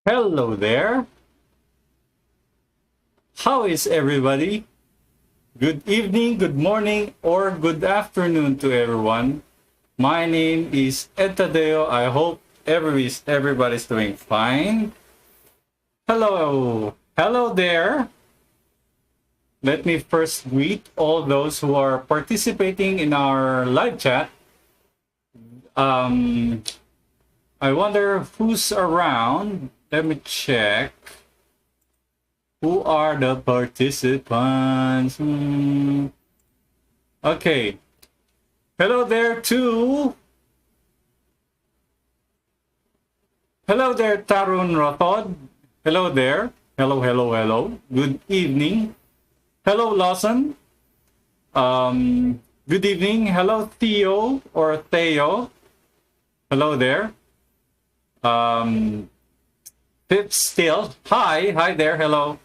Hello there. How is everybody? Good evening, good morning, or good afternoon to everyone. My name is Tadeo. I hope everybody's doing fine. Hello. Hello there. Let me first greet all those who are participating in our live chat. Um, I wonder who's around. Let me check. Who are the participants? Okay. Hello there, too. Hello there, Tarun Rotod. Hello there. Hello. Good evening. Hello, Lawson. Good evening. Hello, Theo or Theo. Hello there. Pip Still. Hi there. Hello.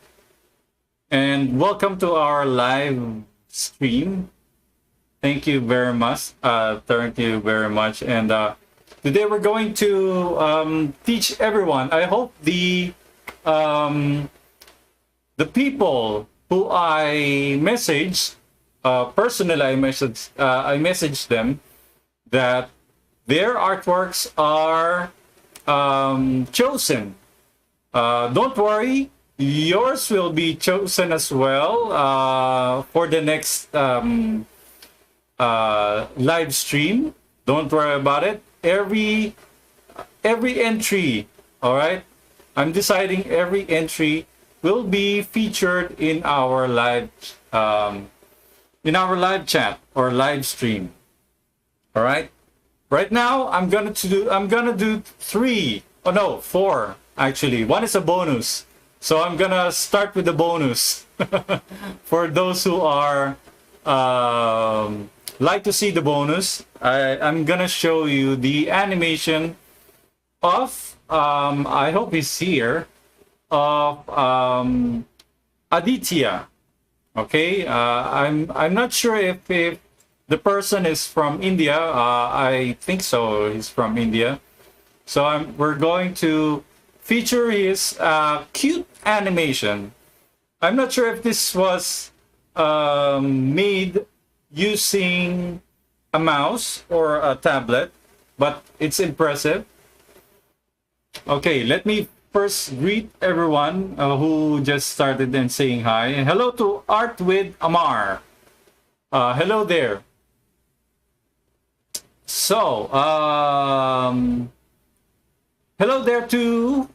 And welcome to our live stream. Thank you very much. Thank you very much. And today we're going to teach everyone. I hope the people who I messaged personally, I messaged them that their artworks are chosen. Don't worry. Yours will be chosen as well for the next live stream. Don't worry about it. Every entry, all right. I'm deciding every entry will be featured in our live chat or live stream. All right. Right now, I'm gonna do three. Oh no, four actually. One is a bonus. So I'm gonna start with the bonus for those who are like to see the bonus. I'm gonna show you the animation of I hope he's here, of Aditya. Okay, I'm not sure if the person is from India. I think so. He's from India. So we're going to feature his cute animation. I'm not sure if this was made using a mouse or a tablet, but it's impressive. Okay, let me first greet everyone who just started and saying hi. And hello to Art with Amar. Hello there. So, hello there to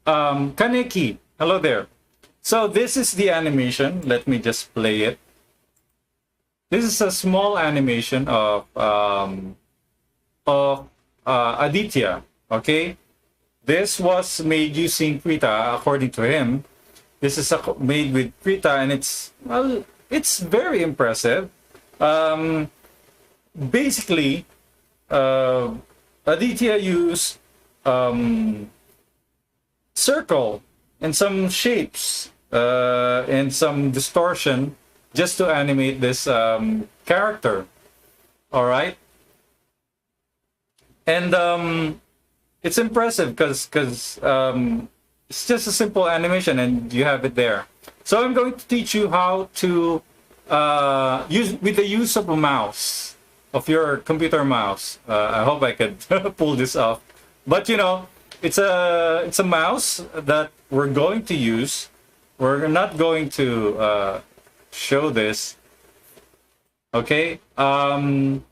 Kaneki. Hello there. So this is the animation. Let me just play it. This is a small animation of Aditya. Okay, this was made using Krita, according to him. This is made with Krita, and it's very impressive. Basically, Aditya used circle and some shapes and some distortion just to animate this character. All right, and it's impressive because it's just a simple animation and you have it there. So I'm going to teach you how to use with the use of a mouse, of your computer mouse. I hope I could pull this off, but you know, it's a mouse that we're going to use. We're not going to show this. Okay, I'm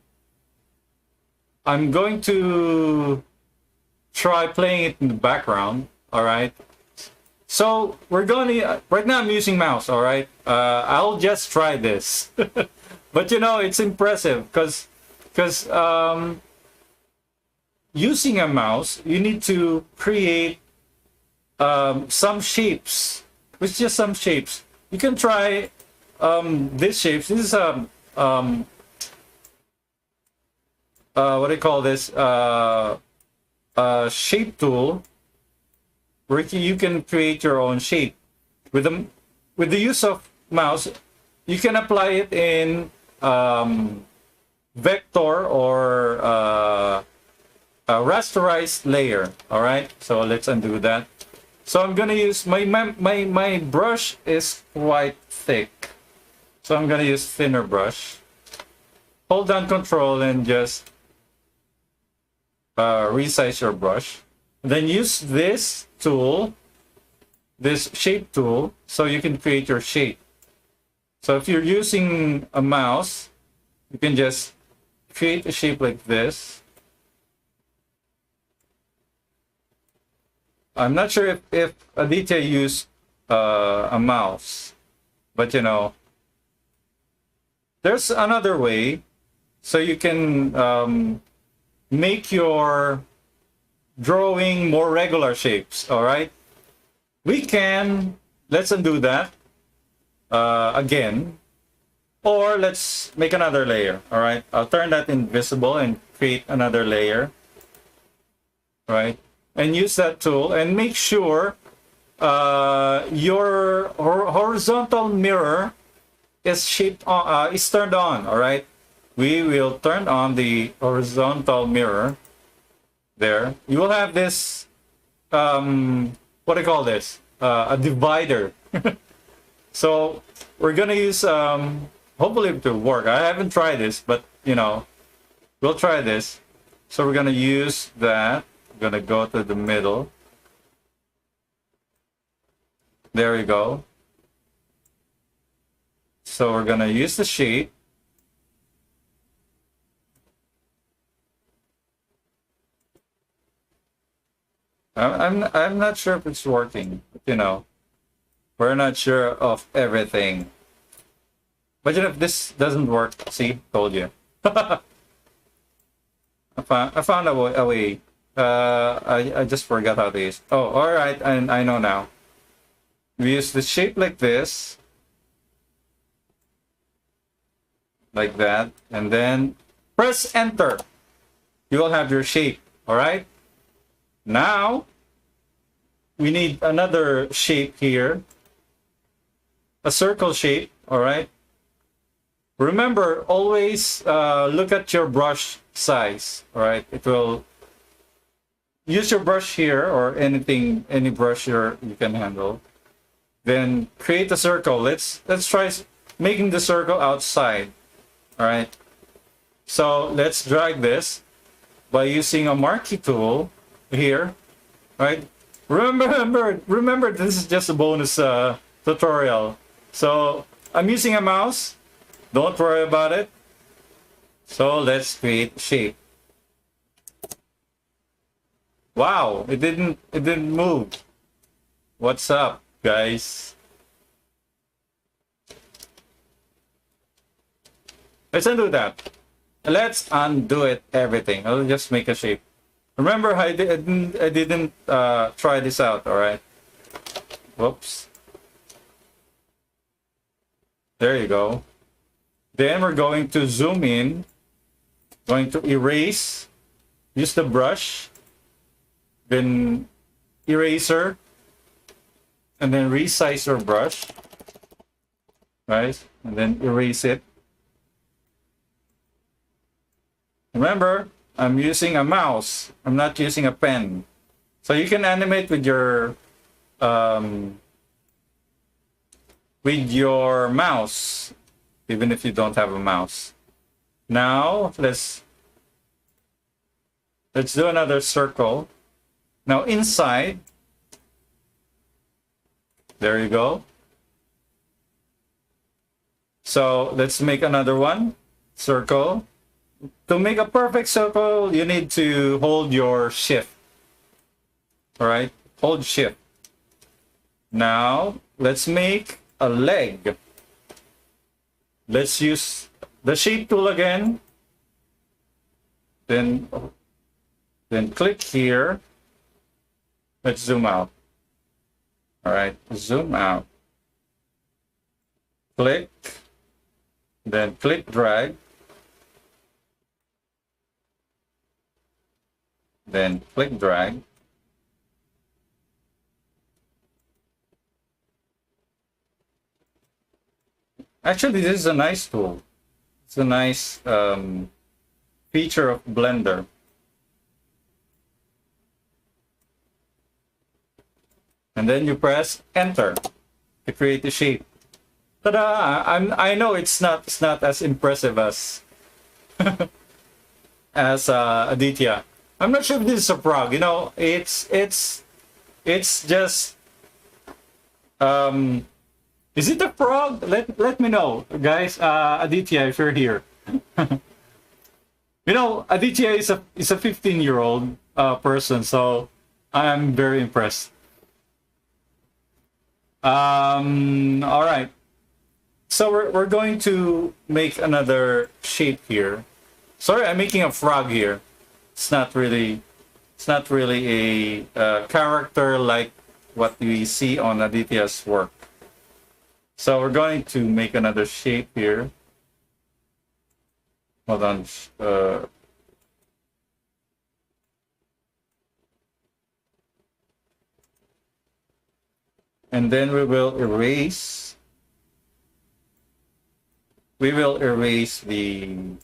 going to try playing it in the background. All right. So we're going to right now. I'm using mouse. All right. I'll just try this, but you know, it's impressive because using a mouse, you need to create some shapes. It's just some shapes. You can try these shapes. This is what do you call this? Shape tool, where you can create your own shape with the use of mouse. You can apply it in vector or rasterized layer. All right, so let's undo that. So I'm gonna use my brush is quite thick, so I'm gonna use thinner brush. Hold down Control and just resize your brush. Then use this tool, this shape tool, so you can create your shape. So if you're using a mouse, you can just create a shape like this. I'm not sure if Aditya used a mouse, but you know, there's another way. So you can make your drawing more regular shapes, all right? Let's undo that again, or let's make another layer, all right? I'll turn that invisible and create another layer, right? And use that tool and make sure your horizontal mirror is is turned on, all right? We will turn on the horizontal mirror there. You will have this, what do you call this? A divider. So we're gonna use, hopefully it will work. I haven't tried this, but you know, we'll try this. So we're gonna use that. We're gonna go to the middle. There we go. So we're gonna use the shape. I'm not sure if it's working, but, you know, we're not sure of everything. But you know, if this doesn't work, see, told you. I found a way. I just forgot how to use. Oh, all right, I know now. We use the shape like this, like that, and then press Enter. You will have your shape. All right. Now, we need another shape here, a circle shape, all right? Remember, always look at your brush size, all right? It will, use your brush here or anything, any brush you can handle. Then create a circle. Let's try making the circle outside, all right? So let's drag this by using a marquee tool here, right? Remember, this is just a bonus tutorial. So I'm using a mouse. Don't worry about it. So let's create shape. Wow, it didn't move. What's up, guys? Let's undo that. Let's undo it, everything. I'll just make a shape. Remember, I didn't try this out, all right? Whoops. There you go. Then we're going to zoom in, going to erase, use the brush, then eraser, and then resize your brush, right? And then erase it. Remember, I'm using a mouse. I'm not using a pen. So you can animate with your mouse, even if you don't have a mouse. Now let's do another circle. Now inside, there you go. So let's make another one, circle. To make a perfect circle, you need to hold your shift. All right, hold shift. Now let's make a leg. Let's use the shape tool again. Then click here. Let's zoom out. All right, zoom out. Click. Then click drag. Then click drag. Actually, this is a nice tool. It's a nice feature of Blender. and then you press enter to create the shape. Ta-da! I know it's not as impressive as as Aditya. I'm not sure if this is a frog. You know, it's just is it a frog? Let me know, guys. Aditya, if you're here. You know, Aditya is a 15-year-old person, so I'm very impressed. All right. So we're going to make another shape here. Sorry, I'm making a frog here. It's not really a character like what we see on Aditya's work. So we're going to make another shape here. Hold on. And then we will erase the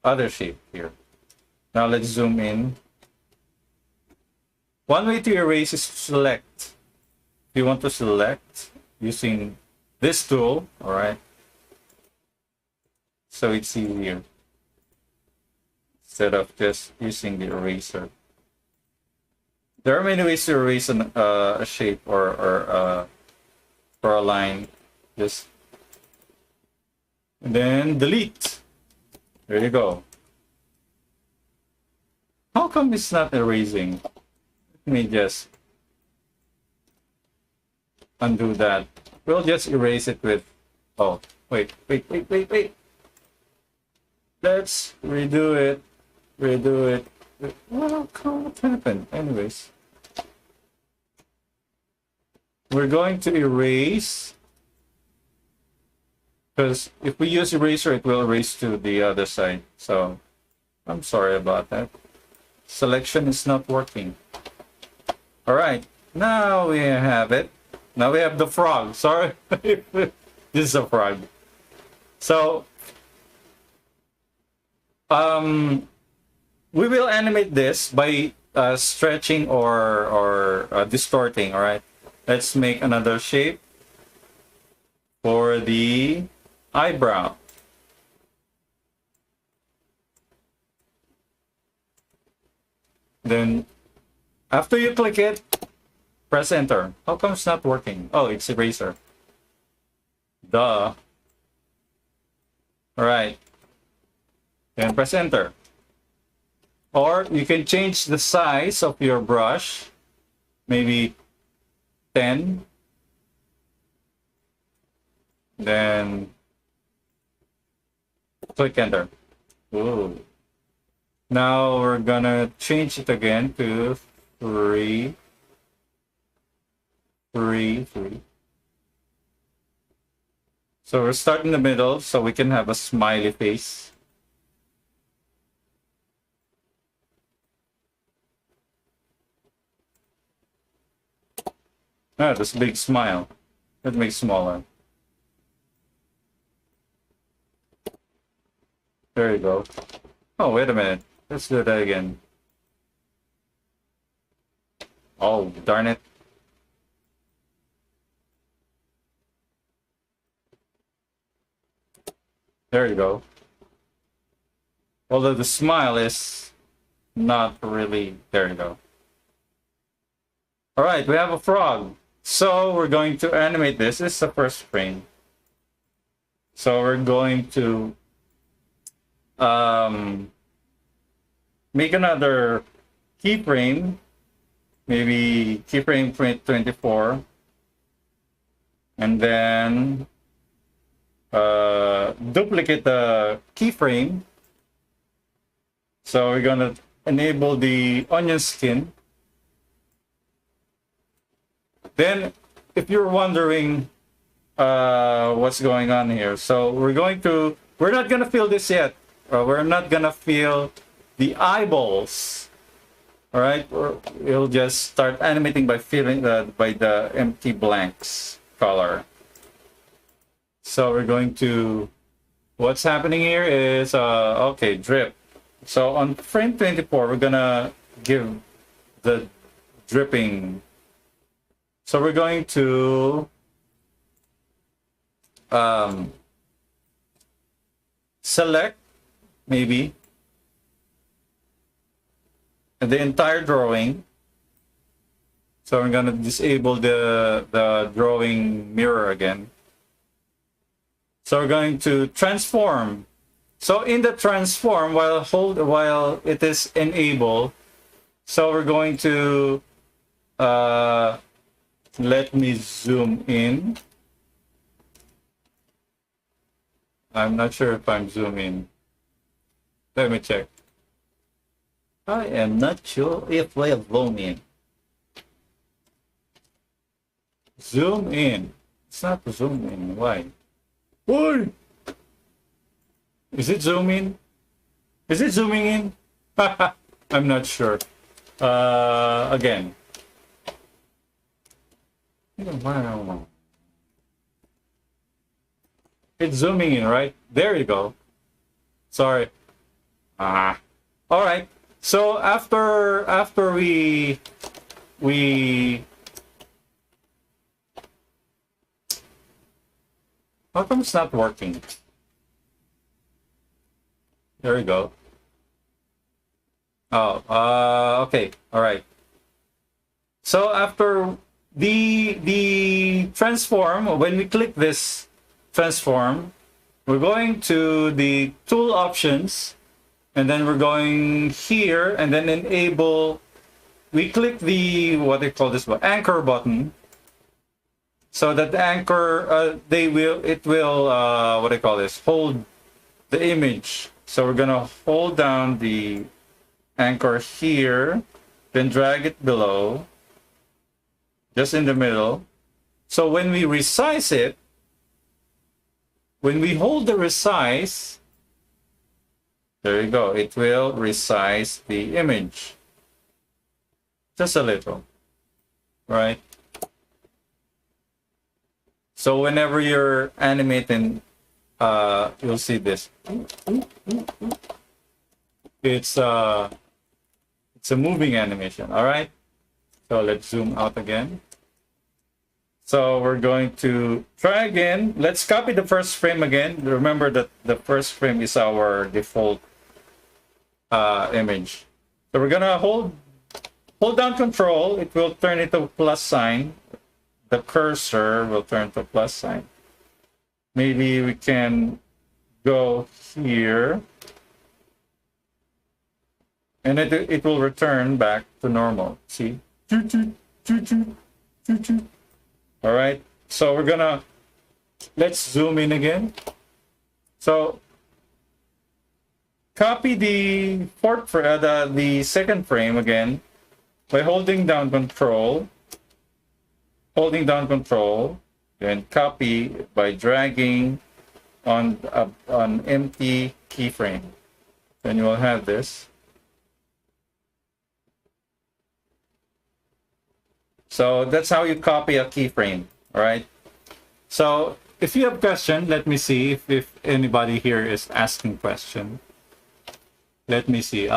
other shape here. Now let's zoom in. One way to erase is to select. If you want to select using this tool, all right, so it's easier instead of just using the eraser. There are many ways to erase a shape or a line. Just and then delete. There you go. How come it's not erasing? Let me just undo that. We'll just erase it with. Oh, wait. Let's redo it. Well, what happened? Anyways, we're going to erase, because if we use eraser, it will erase to the other side. So I'm sorry about that. Selection is not working. All right, now we have it. Now we have the frog. Sorry, this is a frog. So we will animate this by stretching or distorting. All right, let's make another shape for the eyebrow. Then after you click it, press enter. How come it's not working? Oh, it's eraser. Duh. All right. Then press enter. Or you can change the size of your brush, maybe 10. Then click enter. Ooh. Now we're gonna change it again to 3. So we'll start in the middle so we can have a smiley face. Ah, this big smile. Let's make smaller. There you go. Oh, wait a minute. Let's do that again. Oh, darn it. There you go. Although the smile is not really... There you go. All right, we have a frog. So we're going to animate this. This is the first frame. So we're going to make another keyframe, maybe keyframe 24, and then duplicate the keyframe. So we're gonna enable the onion skin. Then, if you're wondering what's going on here, so we're not gonna fill this yet. We're not gonna fill the eyeballs. All right, we'll just start animating by filling by the empty blanks color. So we're going to. What's happening here is okay, drip. So on frame 24, we're gonna give the dripping So we're going to select maybe the entire drawing. So I'm gonna disable the drawing mirror again. So we're going to transform. So in the transform, while it is enabled, so we're going to let me zoom in. I'm not sure if I'm zooming. Let me check. I am not sure if I have zoom in. Zoom in. It's not zoom in. Why? Why? Is it zooming? Is it zooming in? I'm not sure. Again. Wow. It's zooming in, right? There you go. Sorry. All right. So after we how come it's not working? There we go. Oh, okay. All right. So after the transform, when we click this transform, we're going to the tool options, and then we're going here and then enable. We click the what they call this anchor button, so that the anchor it will what they call this, hold the image. So we're gonna hold down the anchor here, then drag it below, just in the middle. So when we resize it, when we hold the resize, there you go, it will resize the image. Just a little, right? So whenever you're animating, you'll see this. It's a moving animation, all right? So let's zoom out again. So we're going to try again. Let's copy the first frame again. Remember that the first frame is our default image. So we're gonna hold down Control. It will turn into a plus sign. The cursor will turn to a plus sign. Maybe we can go here, and it will return back to normal. See? All right. So we're gonna let's zoom in again. So copy the the second frame again by holding down Control, and copy by dragging on an empty keyframe. Then you will have this. So that's how you copy a keyframe, all right? So if you have question, let me see if anybody here is asking question. Let me see.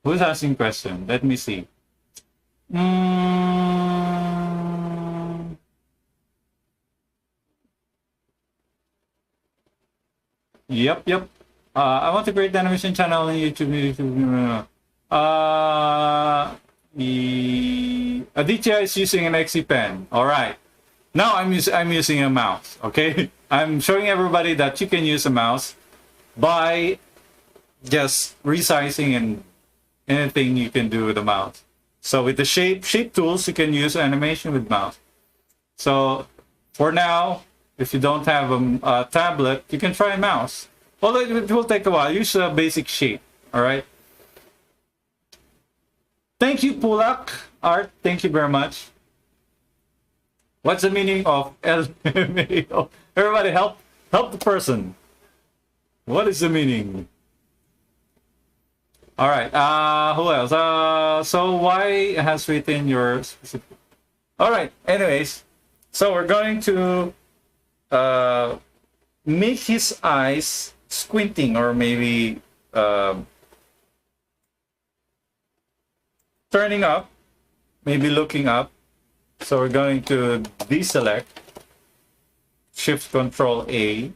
Who's asking question? Let me see. Yep. I want to create the animation channel on YouTube. Aditya is using an XC pen. All right. Now I'm using a mouse. Okay. I'm showing everybody that you can use a mouse by just resizing and anything you can do with the mouse. So with the shape tools, you can use animation with mouse. So for now, if you don't have a tablet, you can try a mouse. Although it will take a while. Use a basic shape. All right. Thank you, Pulak Art. Thank you very much. What's the meaning of LMAO? Everybody help the person. What is the meaning? All right. Who else? So why has written your specific? All right. Anyways, so we're going to make his eyes squinting, or maybe turning up, maybe looking up. So we're going to deselect, Shift Control A.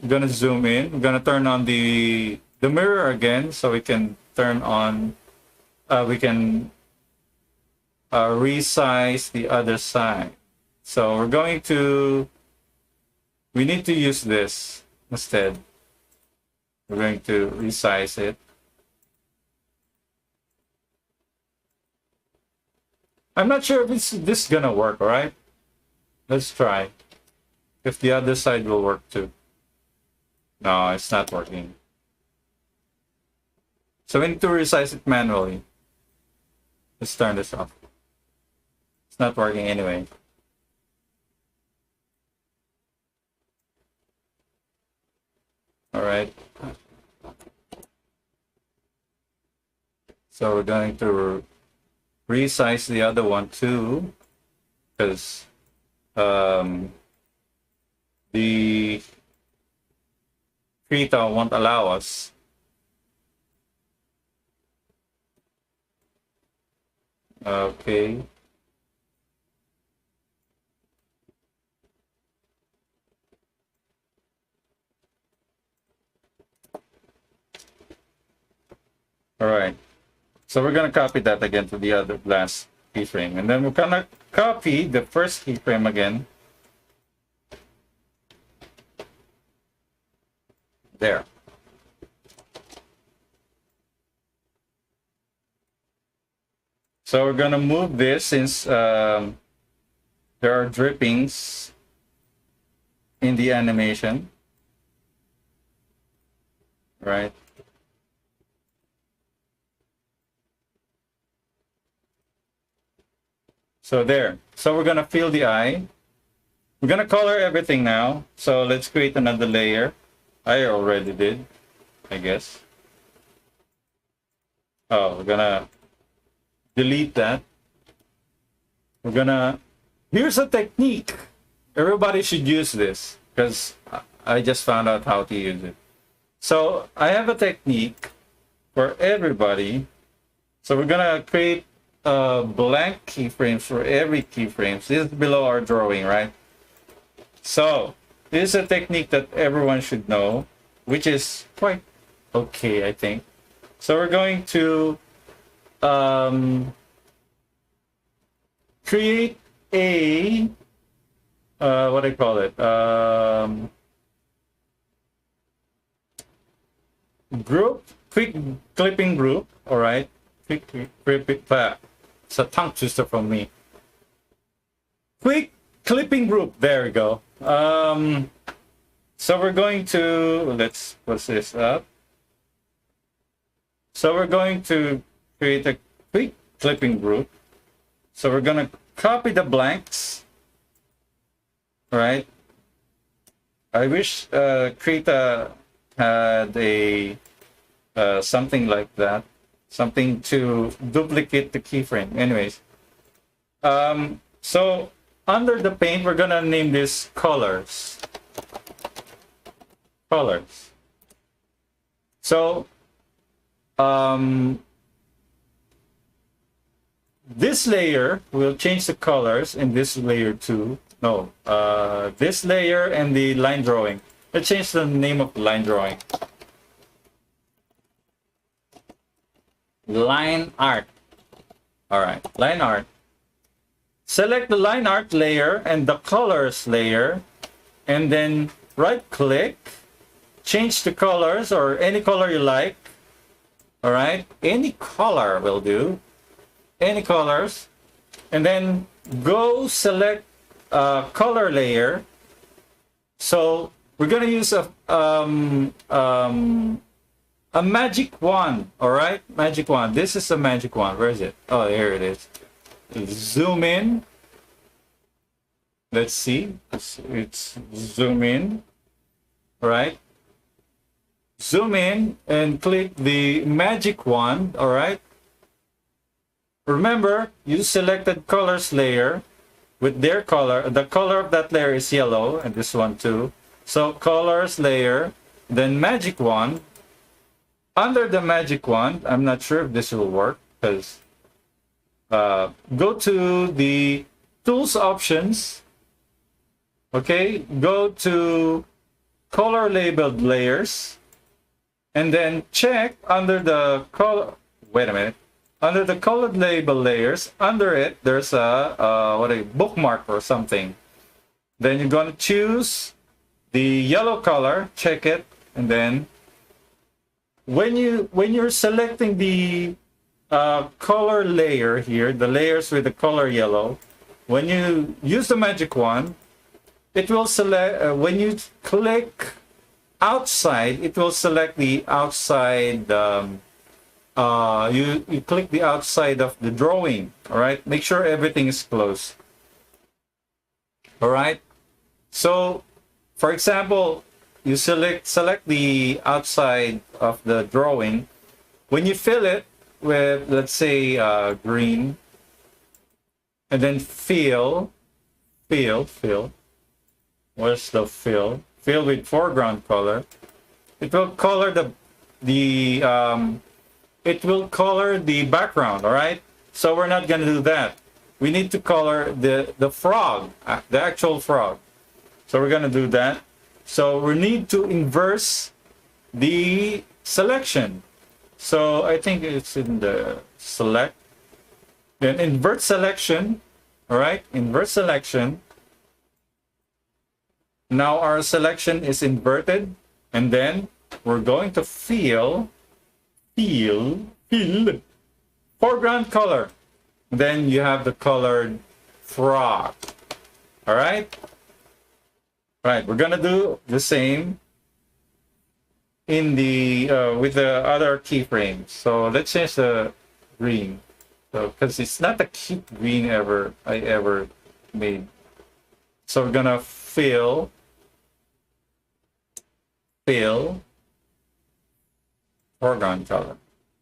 We're gonna zoom in. We're gonna turn on the mirror again, so we can turn on. We can resize the other side. So we're going to. We need to use this instead. We're going to resize it. I'm not sure if this is gonna work, all right? Let's try. If the other side will work too. No, it's not working. So we need to resize it manually. Let's turn this off. It's not working anyway. All right. So we're going to resize the other one too, because the Krita won't allow us. Okay. All right. So we're gonna copy that again to the other last keyframe, and then we're gonna copy the first keyframe again. There. So we're gonna move this since there are drippings in the animation, right? So there. So we're gonna fill the eye. We're gonna color everything now. So let's create another layer. I already did, I guess. Oh, we're gonna delete that. We're gonna. Here's a technique. Everybody should use this because I just found out how to use it. So I have a technique for everybody. So we're gonna create blank keyframes for every keyframe. This is below our drawing, right? So this is a technique that everyone should know, which is quite okay, I think. So we're going to create a what do you call it? Group, quick clipping group. All right, quick clipping. It's a tongue twister from me. Quick clipping group. There we go. So we're going to, let's put this up. So we're going to create a quick clipping group. So we're going to copy the blanks. Right? I wish Krita had a something like that. Something to duplicate the keyframe. Anyways. So under the paint, we're gonna name this colors. Colors. So this layer will change the colors in this layer too. No, this layer and the line drawing. Let's change the name of the line drawing. Line art. All right, line art. Select the line art layer and the colors layer, and then right click, change the colors or any color you like. All right, any color will do, any colors, and then go select color layer. So we're gonna use a magic wand. All right, magic wand. This is a magic wand. Where is it? Oh, here it is. Zoom in. Let's see. It's zoom in. All right. Zoom in and click the magic wand. All right. Remember, you selected colors layer with their color. The color of that layer is yellow, and this one too. So colors layer, then magic wand. under the magic wand, I'm not sure if this will work, because go to the tools options. Okay, go to color labeled layers, and then check under the color. Wait a minute. Under the colored label layers, under it there's a bookmark or something. Then you're gonna choose the yellow color. Check it, and then when you're selecting the color layer here, the layers with the color yellow, when you use the magic wand, it will select. When you click outside, it will select the outside. You click the outside of the drawing. All right, make sure everything is closed. All right, so for example, you select the outside of the drawing. When you fill it with, let's say, green, and then fill. Where's the fill? Fill with foreground color. It will color it will color the background. All right, so we're not going to do that. We need to color the frog, the actual frog. So we're going to do that. So we need to inverse the selection. So I think it's in the select. Then invert selection. All right, invert selection. Now our selection is inverted, and then we're going to fill foreground color. Then you have the colored frog. All right. Right. We're gonna do the same in the with the other keyframes. So let's change the green. So because it's not the cute green I ever made. So we're gonna fill foreground color.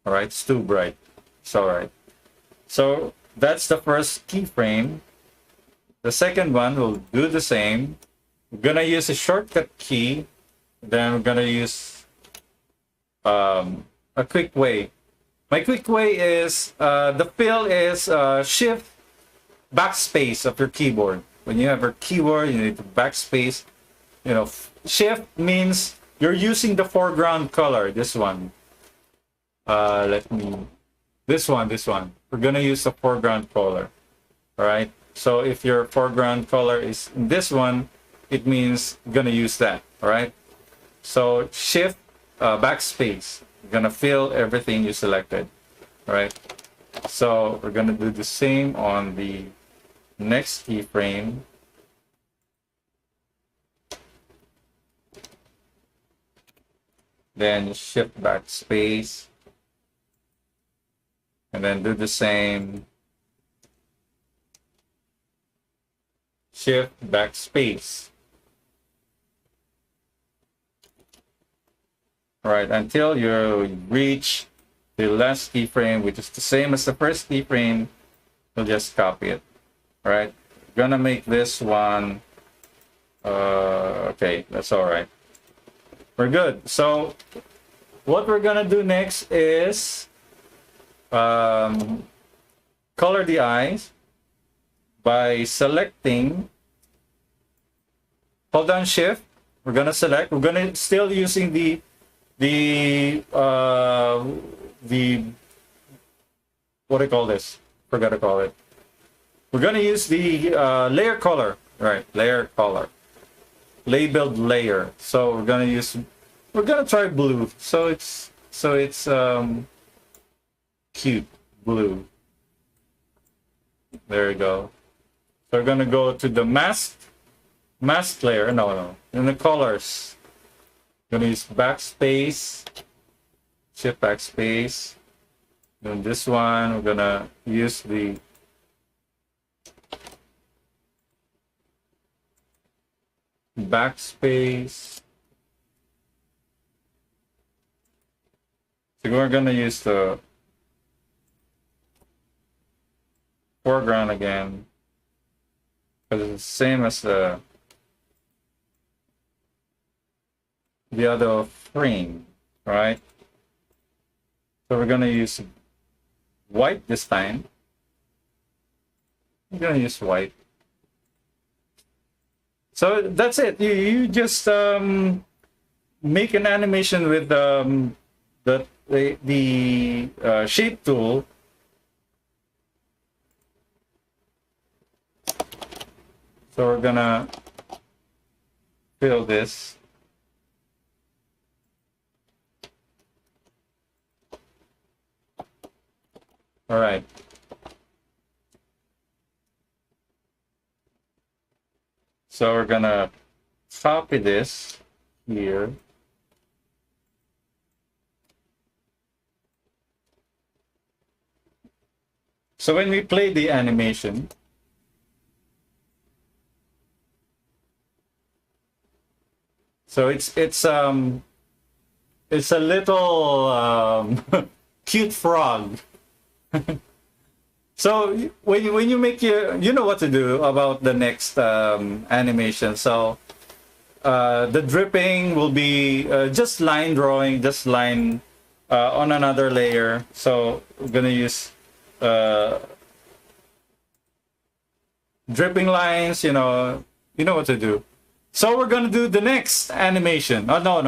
All right, it's too bright. It's all right. So that's the first keyframe. The second one will do the same. We're gonna use a shortcut key. Then we're gonna use a quick way. My quick way is the fill is shift backspace of your keyboard. When you have your keyboard, you need to backspace. You know, shift means you're using the foreground color. This one. This one. We're gonna use the foreground color. All right. So if your foreground color is in this one, it means you're gonna use that. All right. So shift backspace. You're gonna fill everything you selected. All right. So we're gonna do the same on the next keyframe. Then shift backspace. And then do the same. Shift backspace. All right, until you reach the last keyframe, which is the same as the first keyframe, you'll just copy it. All right, gonna make this one. Okay, that's all right. We're good. So what we're gonna do next is color the eyes by selecting. Hold down Shift. We're gonna select. We're gonna still using the what do you call this? Forgot to call it. We're gonna use the layer color. Right, layer color. Labeled layer. So we're gonna try blue. So it's cute blue. There you go. So we're gonna go to the mask layer. No. In the colors. Gonna use backspace. Shift backspace. Then this one we're gonna use the backspace. So we're gonna use the foreground again, because it's the same as the other frame, right? So we're gonna use white this time. We're gonna use white. So that's it. You just make an animation with the shape tool. So we're gonna fill this. All right. So we're gonna copy this here. So when we play the animation, so it's a little cute frog. So when you make you know what to do about the next animation. So the dripping will be just line drawing, just line on another layer. So we're gonna use dripping lines. You know what to do. So we're gonna do the next animation. Oh no.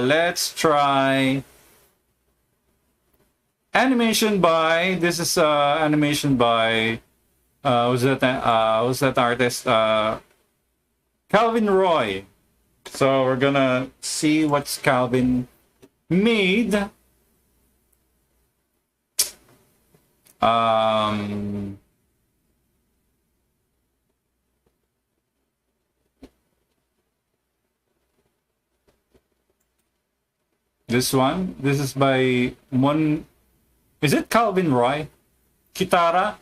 Let's try animation by, this is animation by who's that artist, Calvin Roy. So we're gonna see what's Calvin made. This one, this is by Mon. Is it Calvin Roy? Kitara?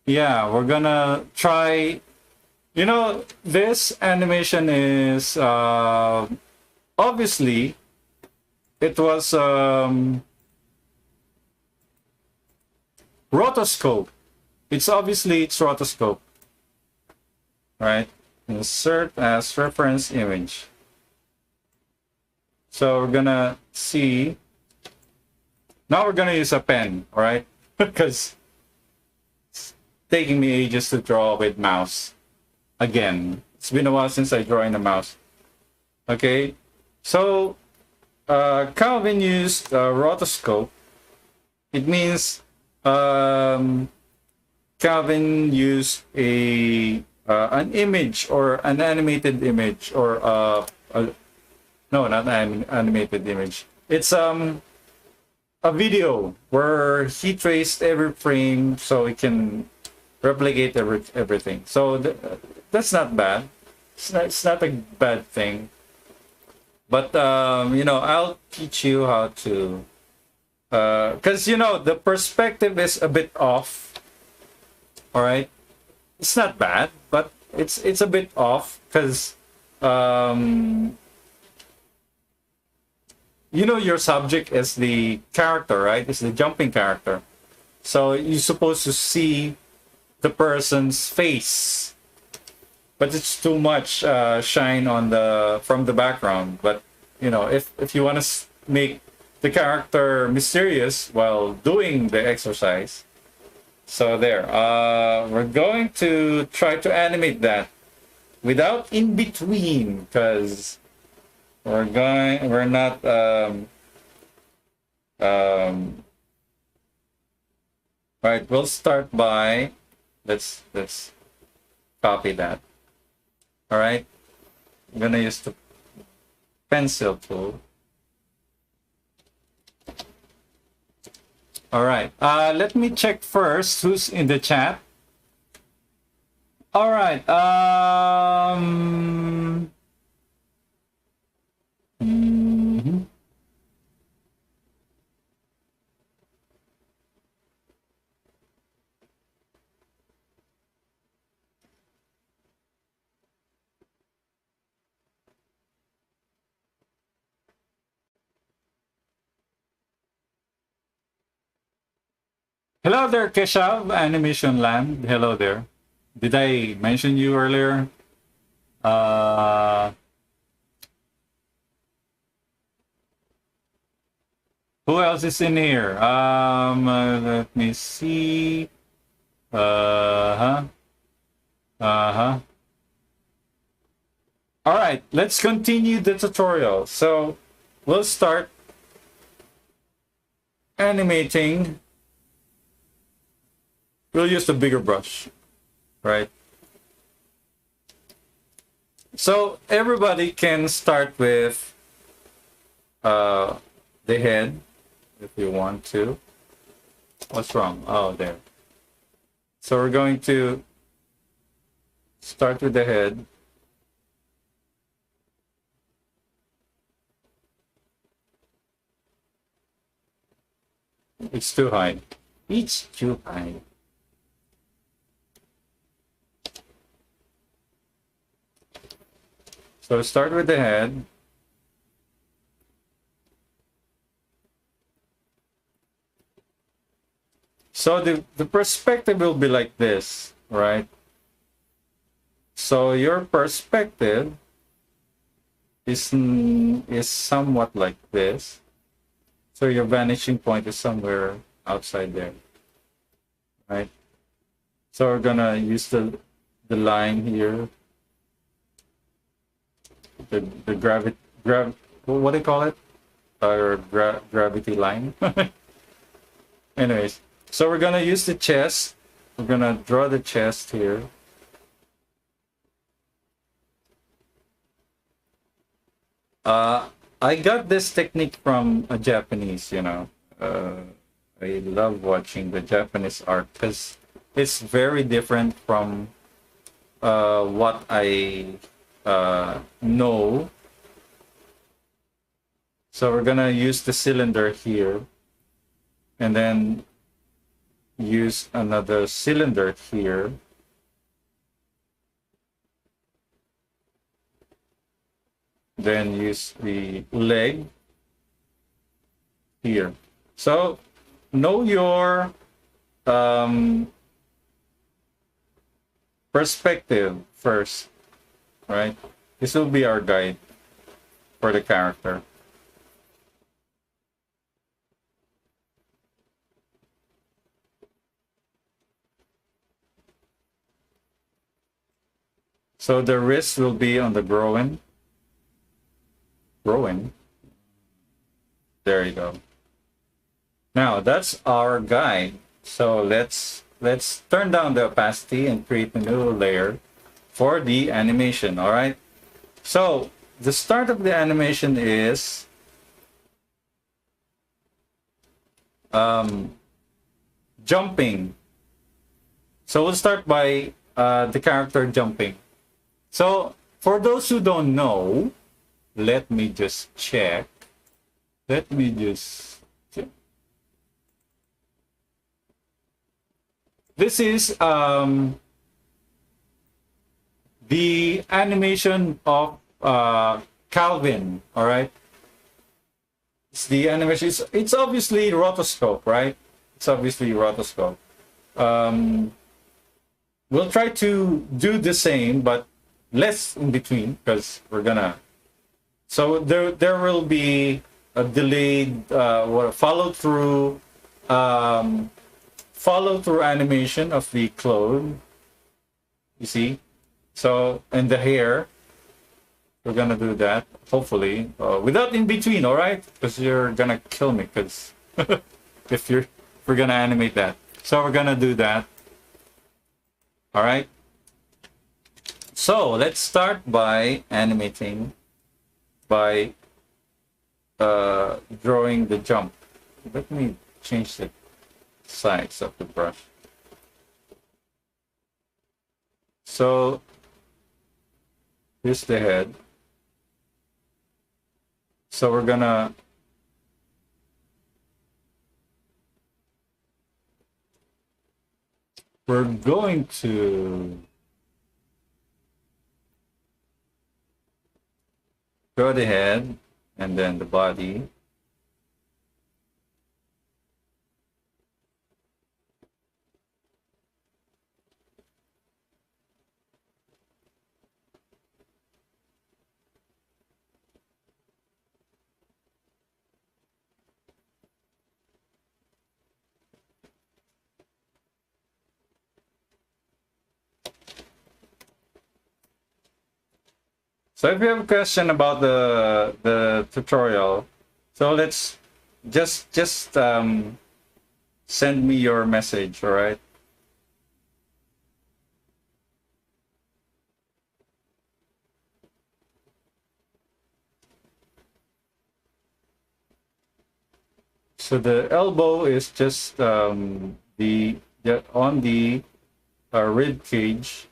Yeah, we're gonna try. You know, this animation is obviously it was Rotoscope. It's Rotoscope, right? Insert as reference image. So we're gonna see. Now we're gonna use a pen, all right? Because it's taking me ages to draw with mouse. Again, it's been a while since I draw in the mouse. Okay, so Calvin used rotoscope. It means Calvin used an image or an animated image or no, not an animated image. It's a video where he traced every frame so he can replicate everything. So that's not bad. It's not a bad thing. But you know, I'll teach you how to, because you know the perspective is a bit off. All right, it's not bad, but it's a bit off because you know your subject is the character, right? It's the jumping character. So you're supposed to see the person's face, but it's too much shine on from the background. But you know, if you want to make the character mysterious while doing the exercise, so there. We're going to try to animate that without in between because we're not right. We'll start by let's copy that. All right, I'm gonna use the pencil tool. All right, let me check first who's in the chat. All right, mhm. Hello there, Keshav, Animation Land. Hello there. Did I mention you earlier? Uh, Who else is in here? Let me see. Uh-huh. Uh-huh. All right, let's continue the tutorial. So we'll start animating. We'll use the bigger brush, right? So everybody can start with the head if you want to. What's wrong? Oh, there. So we're going to start with the head. It's too high. It's too high. So start with the head. So the perspective will be like this, right? So your perspective is somewhat like this. So your vanishing point is somewhere outside there, right? So we're gonna use the line here, the what do you call it? Or gravity line. Anyways, so we're gonna use the chest. We're gonna draw the chest here. I got this technique from a Japanese, you know. I love watching the Japanese art because it's very different from what I know. So we're gonna use the cylinder here and then use another cylinder here. Then use the leg here. So know your perspective first, right? This will be our guide for the character. So the wrist will be on the groin. There you go. Now that's our guide. So let's turn down the opacity and create a new layer for the animation. All right. So the start of the animation is jumping. So we'll start by the character jumping. So for those who don't know, let me just check. Let me just check. This is the animation of Calvin, all right? It's the animation. It's obviously rotoscope, right? It's obviously rotoscope. We'll try to do the same, but less in between because we're gonna. So there will be a delayed follow through animation of the clothes. You see, so and the hair. We're gonna do that hopefully without in between. All right, because you're gonna kill me because if we're gonna animate that. So we're gonna do that. All right. So let's start by animating by drawing the jump. Let me change the size of the brush. So here's the head. So we're going to draw the head and then the body. So if you have a question about the tutorial, so let's just send me your message, all right? So the elbow is just the on the rib cage.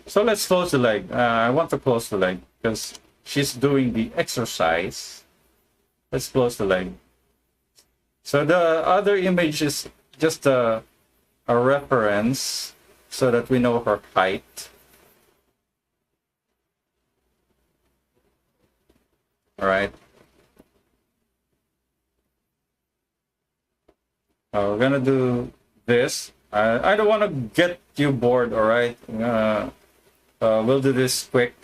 So let's close the leg. I want to close the leg because she's doing the exercise. Let's close the leg. So the other image is just a reference so that we know her height. All right. We're gonna do this. I don't want to get you bored. All right. We'll do this quick.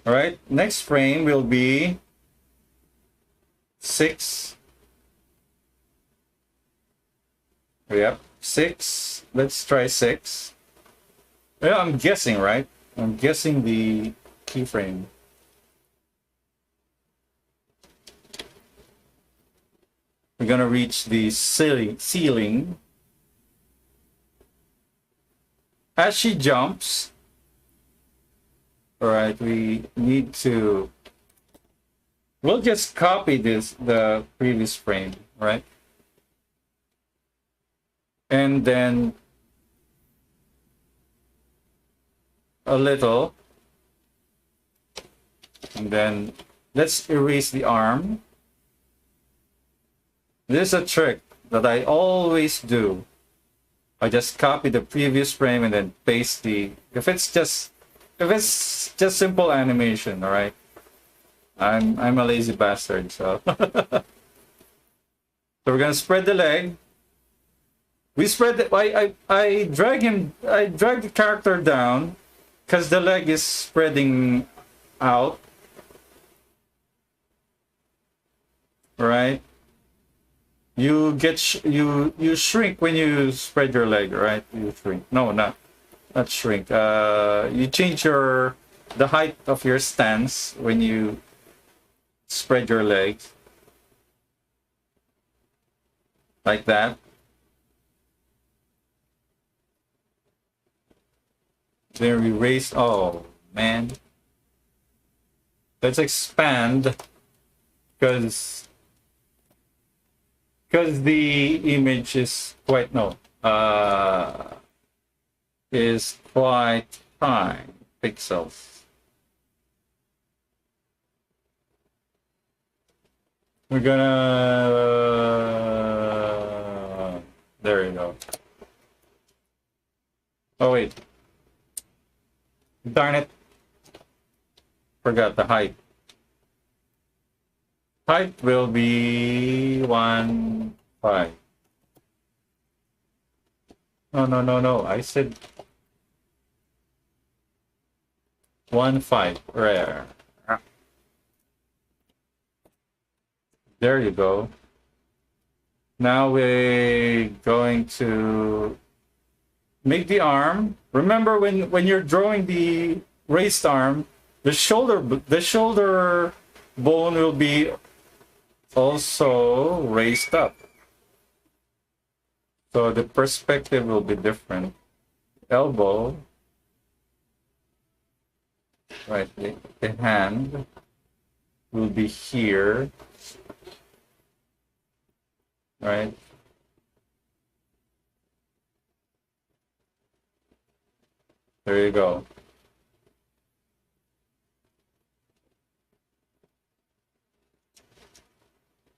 All right. Next frame will be 6. Yep, 6. Let's try 6. Yeah, I'm guessing, right? I'm guessing the keyframe. We're gonna reach the ceiling. As she jumps, all right, we need to, we'll just copy the previous frame, right? And then a little, and then let's erase the arm. This is a trick that I always do. I just copy the previous frame and then paste the, if it's just simple animation, all right? I'm a lazy bastard, so. So we're gonna spread the leg. We spread the, I drag the character down because the leg is spreading out. All right? You get you shrink when you spread your leg, right? You shrink. No, not shrink. You change the height of your stance when you spread your legs, like that. Then we raise. Oh man, let's expand because the image is quite is quite high pixels. We're gonna, there you go. Oh wait, darn it, forgot the height. Height will be 1.5. No. I said 1.5. Rare. There you go. Now we're going to make the arm. Remember when you're drawing the raised arm, the shoulder bone will be also raised up, so the perspective will be different. Elbow, right, the hand will be here, right? There you go.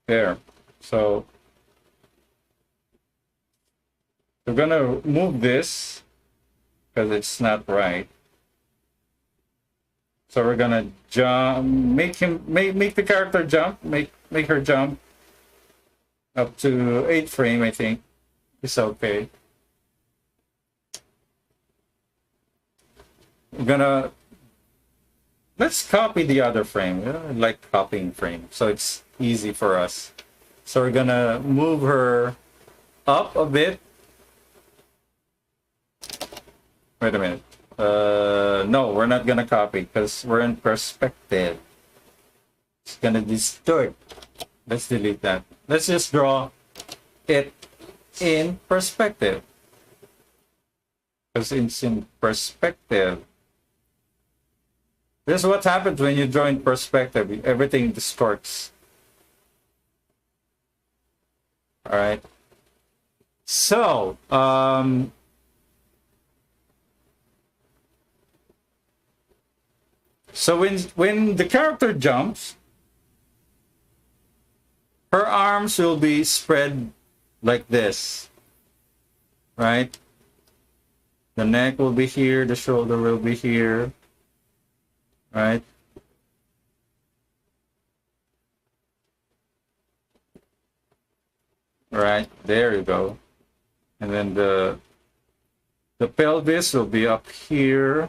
There. So we're gonna move this because it's not right. So we're gonna jump, make the character jump, make her jump up to 8 frame. I think it's okay. We're gonna, let's copy the other frame. I like copying frame, so it's easy for us. So we're gonna move her up a bit. Wait a minute. No, we're not gonna copy because we're in perspective. It's gonna distort. Let's delete that. Let's just draw it in perspective. Because it's in perspective. This is what happens when you draw in perspective. Everything distorts. All right. So, so when the character jumps, her arms will be spread like this, right? The neck will be here, the shoulder will be here, right? Right, there you go. And then the pelvis will be up here.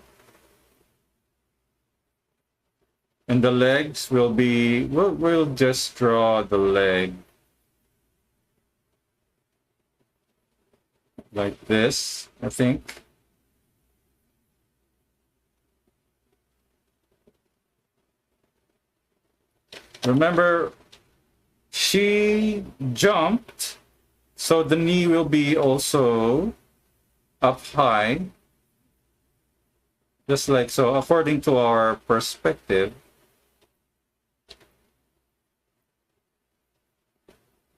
And the legs will be, we'll just draw the leg like this, I think. Remember, she jumped, so the knee will be also up high, just like so, according to our perspective.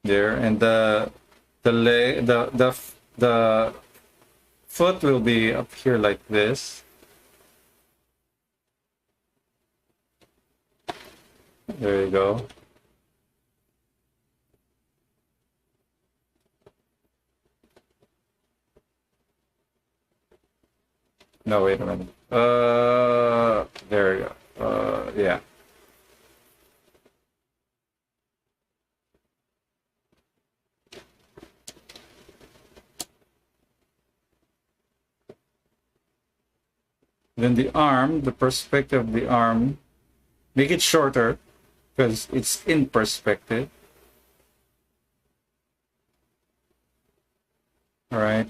There, and the leg, the foot will be up here like this. There you go. No, wait a minute. There you go. Yeah. Then the arm, the perspective of the arm, make it shorter because it's in perspective. All right.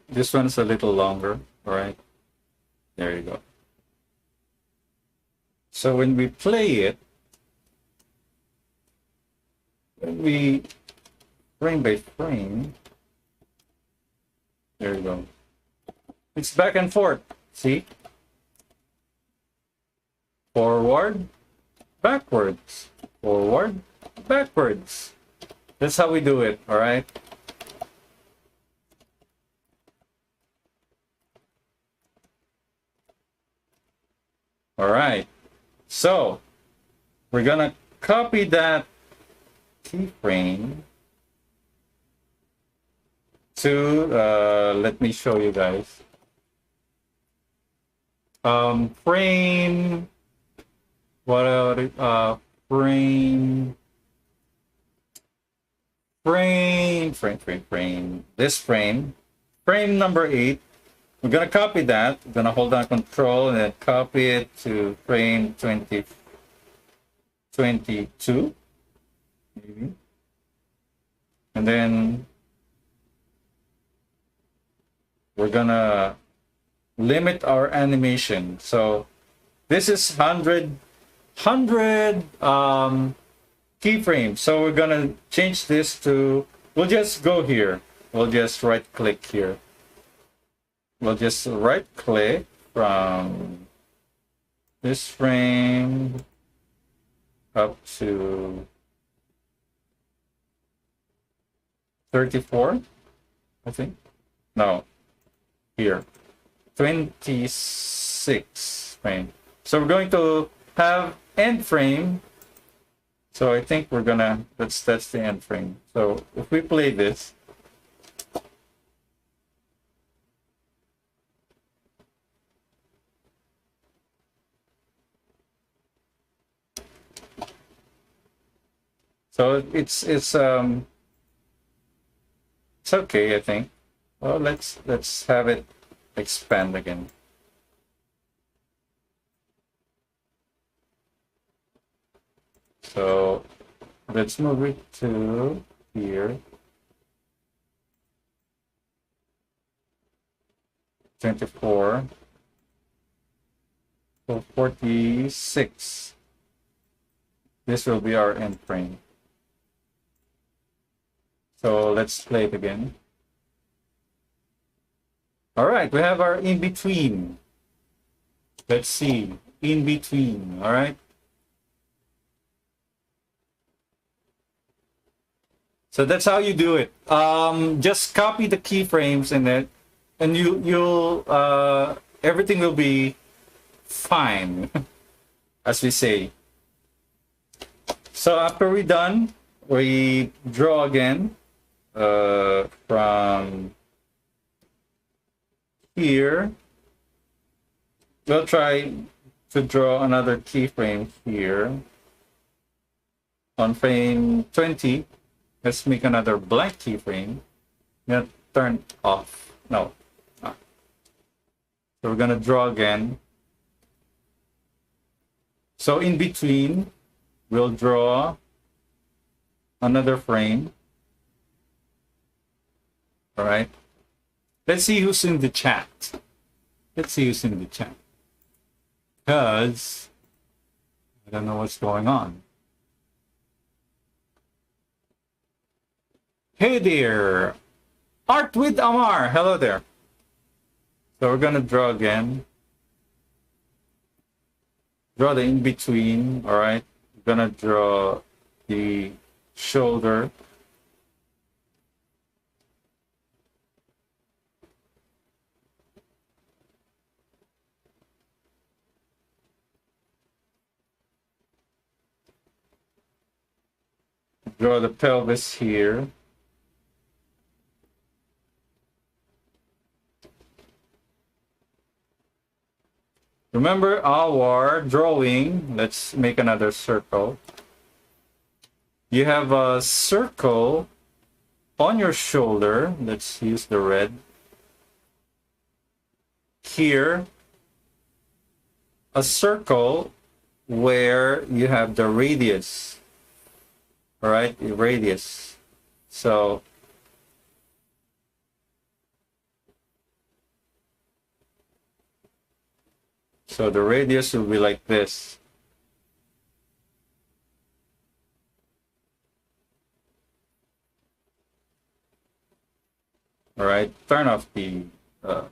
This one's a little longer. All right. There you go. So when we play it, when we frame by frame, there you go. It's back and forth. See? Forward, backwards. Forward, backwards. That's how we do it, all right? All right. So, we're gonna copy that keyframe to, let me show you guys. Frame, what are frame, this frame number 8. We're gonna copy that. We're gonna hold down Control and then copy it to frame 22, maybe. And then we're gonna limit our animation. So this is 100 keyframes. So we're gonna change this to, we'll just go here. We'll just right click here. We'll just right click from this frame up to 34, I think. No, here, 26 frame. So we're going to have end frame. So I think we're gonna, that's the end frame. So if we play this, so it's okay, I think. Well, let's have it expand again. So let's move it to here. 24. So 46. This will be our end frame. So let's play it again. All right, we have our in between. Let's see, in between. All right. So that's how you do it. Just copy the keyframes in it, and you'll everything will be fine, as we say. So after we're done, we draw again from here. We'll try to draw another keyframe here on frame 20. Let's make another blank keyframe. Gonna turn off. No. So we're gonna draw again. So in between, we'll draw another frame. All right. Let's see who's in the chat. Let's see who's in the chat. Because I don't know what's going on. Hey there, Art with Amar. Hello there. So we're gonna draw again. Draw the in between. All right. We're gonna draw the shoulder. Draw the pelvis here. Remember our drawing. Let's make another circle. You have a circle on your shoulder. Let's use the red. Here, a circle where you have the radius. All right, the radius. So the radius will be like this. All right, turn off the to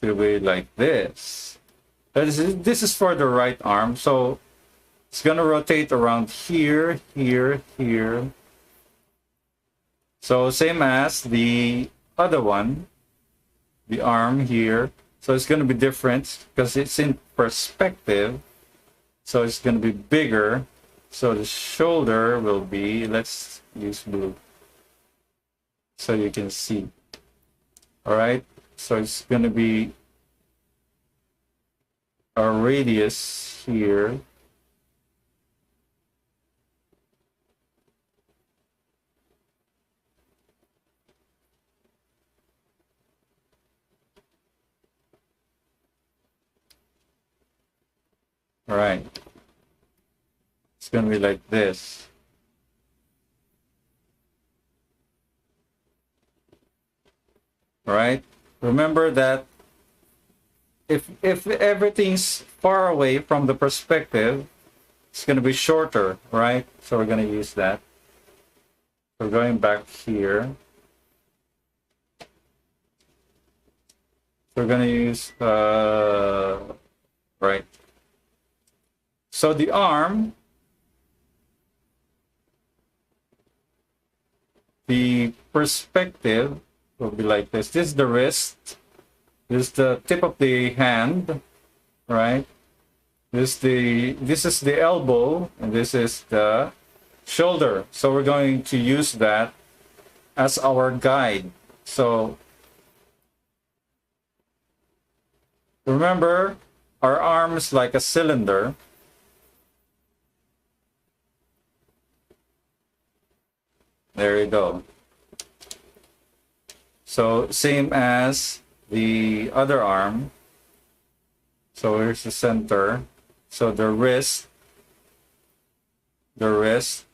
be like this. This is for the right arm, so it's gonna rotate around here, here, here. So same as the other one, the arm here. So it's going to be different because it's in perspective. So it's going to be bigger. So the shoulder will be, let's use blue so you can see. All right. So it's going to be a radius here. All right. It's going to be like this. All right. Remember that if everything's far away from the perspective, it's going to be shorter, right? So we're going to use that. We're going back here. We're going to use right. So the arm, the perspective will be like this. This is the wrist. This is the tip of the hand, right? This is the elbow, and this is the shoulder. So we're going to use that as our guide. So remember, our arm is like a cylinder. There you go. So same as the other arm. So here's the center. So the wrist the wrist,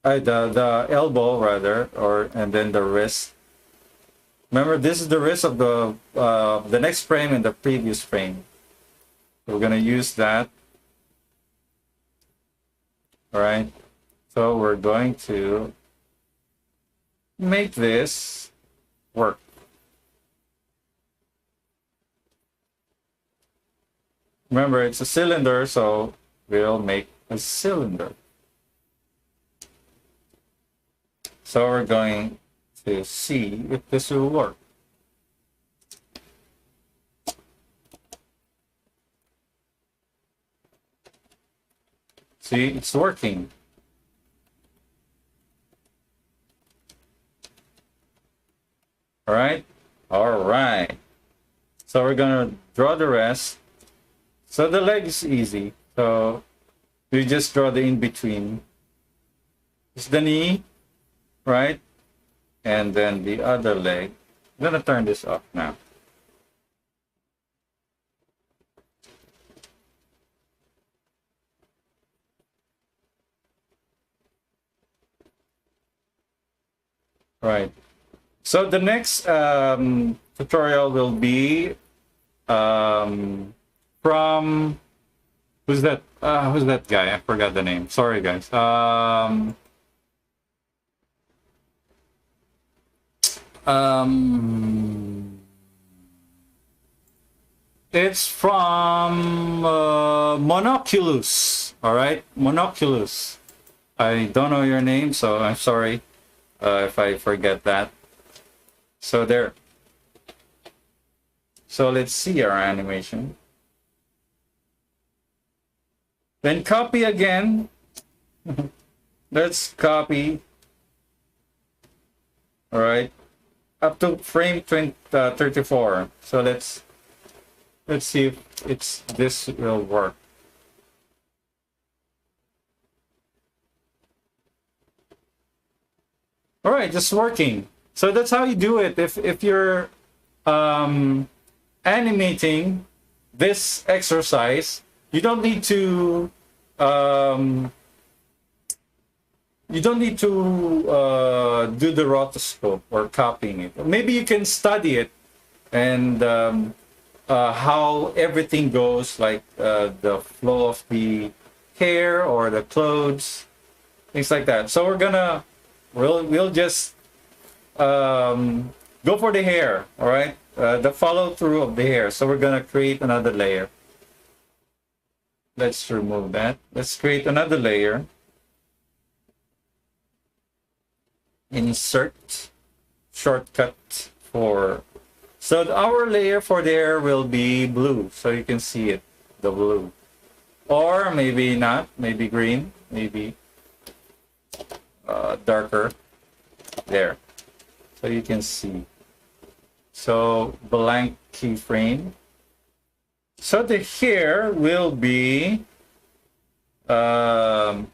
the elbow rather, and then the wrist. Remember, this is the wrist of the next frame and the previous frame. We're gonna use that. All right. So we're going to make this work. Remember, it's a cylinder, so we'll make a cylinder. So we're going to see if this will work. See, it's working. All right. All right. So we're going to draw the rest. So the leg is easy. So we just draw the in-between. It's the knee, right? And then the other leg. I'm going to turn this off now. Right. So the next tutorial will be from who's that guy? I forgot the name. Sorry, guys. It's from Monoculus. All right, Monoculus. I don't know your name, so I'm sorry if I forget that. So there. So let's see our animation. Then copy again. Let's copy. All right, up to frame 34. So let's see if this will work. All right, just working. So that's how you do it. If you're animating this exercise, you don't need to do the rotoscope or copying it. Maybe you can study it and how everything goes, like the flow of the hair or the clothes, things like that. So we'll just go for the hair. All right, the follow through of the hair. So we're gonna create another layer. Let's remove that. Let's create another layer. Insert shortcut for. So our layer for the hair will be blue. So you can see it, the blue. Or maybe not, maybe green, maybe darker. There. So you can see. So blank keyframe. So the hair will be the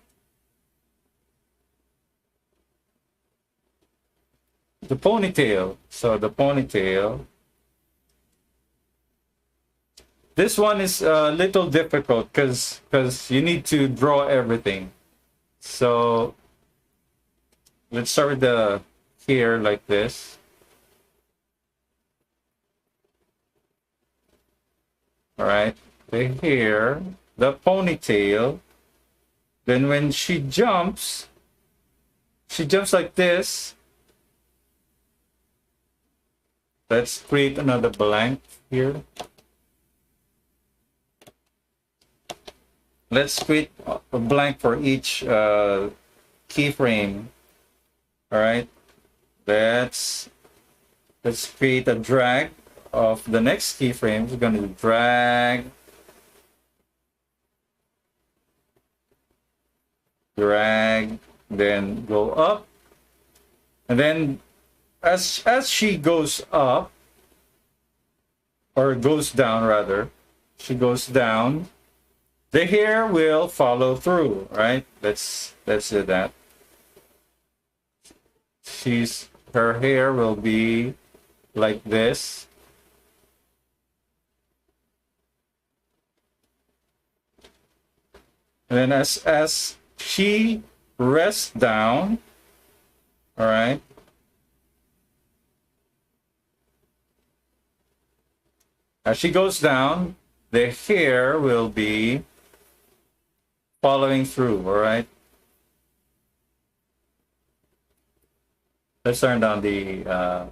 ponytail. So the ponytail. This one is a little difficult because you need to draw everything. So let's start with the hair like this. All right, the hair, the ponytail. Then when she jumps like this. Let's create another blank here. Let's create a blank for each keyframe. All right, let's create a drag of the next keyframe. We're going to drag, then go up, and then as she goes up, or goes down rather, she goes down, the hair will follow through, right? Let's do that. Her hair will be like this. And then as she rests down, all right, as she goes down, the hair will be following through, all right? Let's turn down the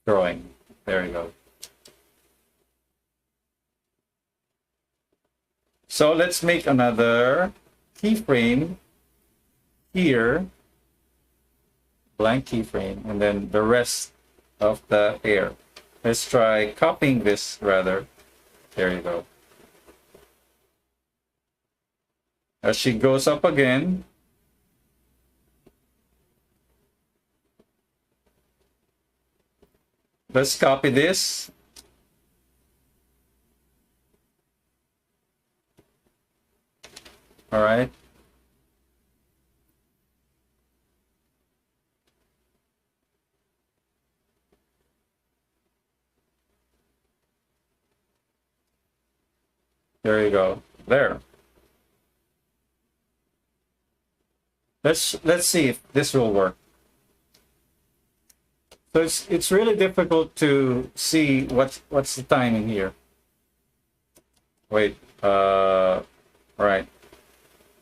drawing. There you go. So let's make another keyframe here, blank keyframe, and then the rest of the hair. Let's try copying this rather. There you go. As she goes up again, let's copy this. All right. There you go. There. Let's see if this will work. So it's really difficult to see what's the timing here. Wait. All right.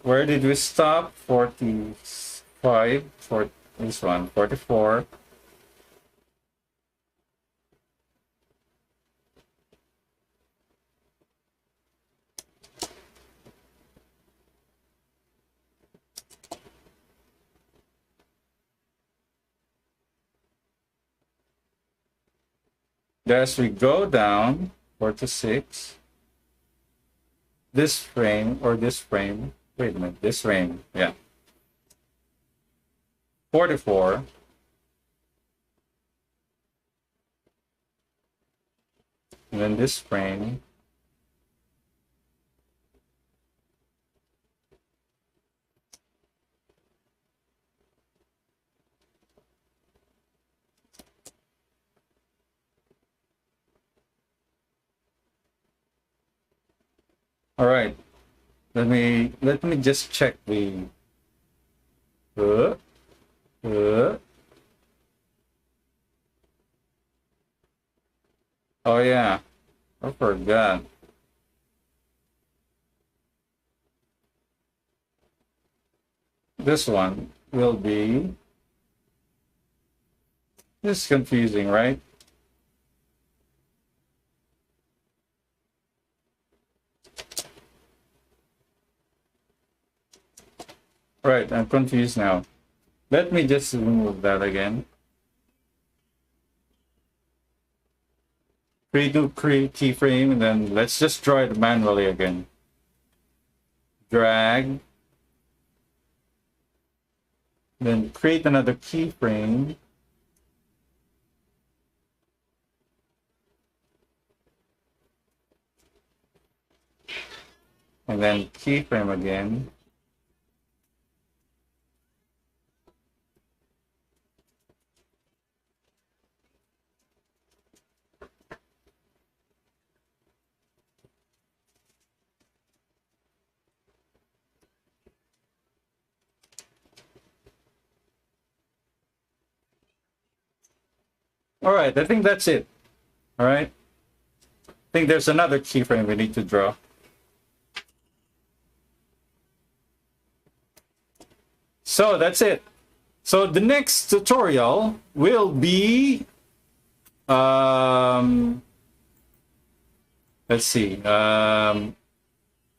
Where did we stop? 45 for this one. 44. As we go down, 46, this frame or this frame, wait a minute, this frame, yeah, 44, and then this frame, all right. Let me just check the uh, oh yeah, I forgot. This one will be, this is confusing, right? Right, I'm confused now. Let me just remove that again. Create keyframe, and then let's just draw it manually again. Drag. Then create another keyframe. And then keyframe again. All right, I think that's it. All right. I think there's another keyframe we need to draw. So that's it. So the next tutorial will be, let's see,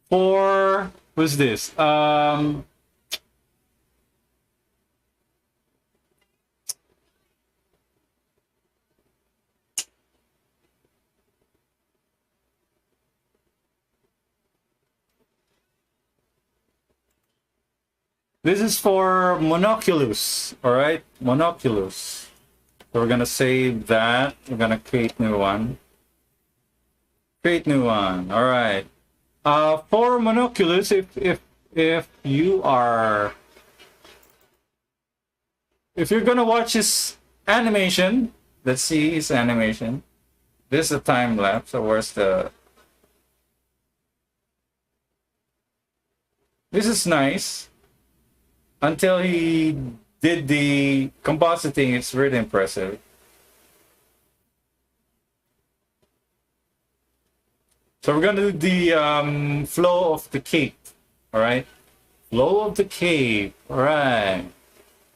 for, who's this? This is for Monoculus, all right? Monoculus. So we're gonna save that. We're gonna create new one. Create new one. All right. For Monoculus, if you're gonna watch his animation, let's see his animation. This is a time lapse. So where's the? This is nice. Until he did the compositing, it's really impressive. So we're gonna do the flow of the cape. All right, flow of the cape. All right.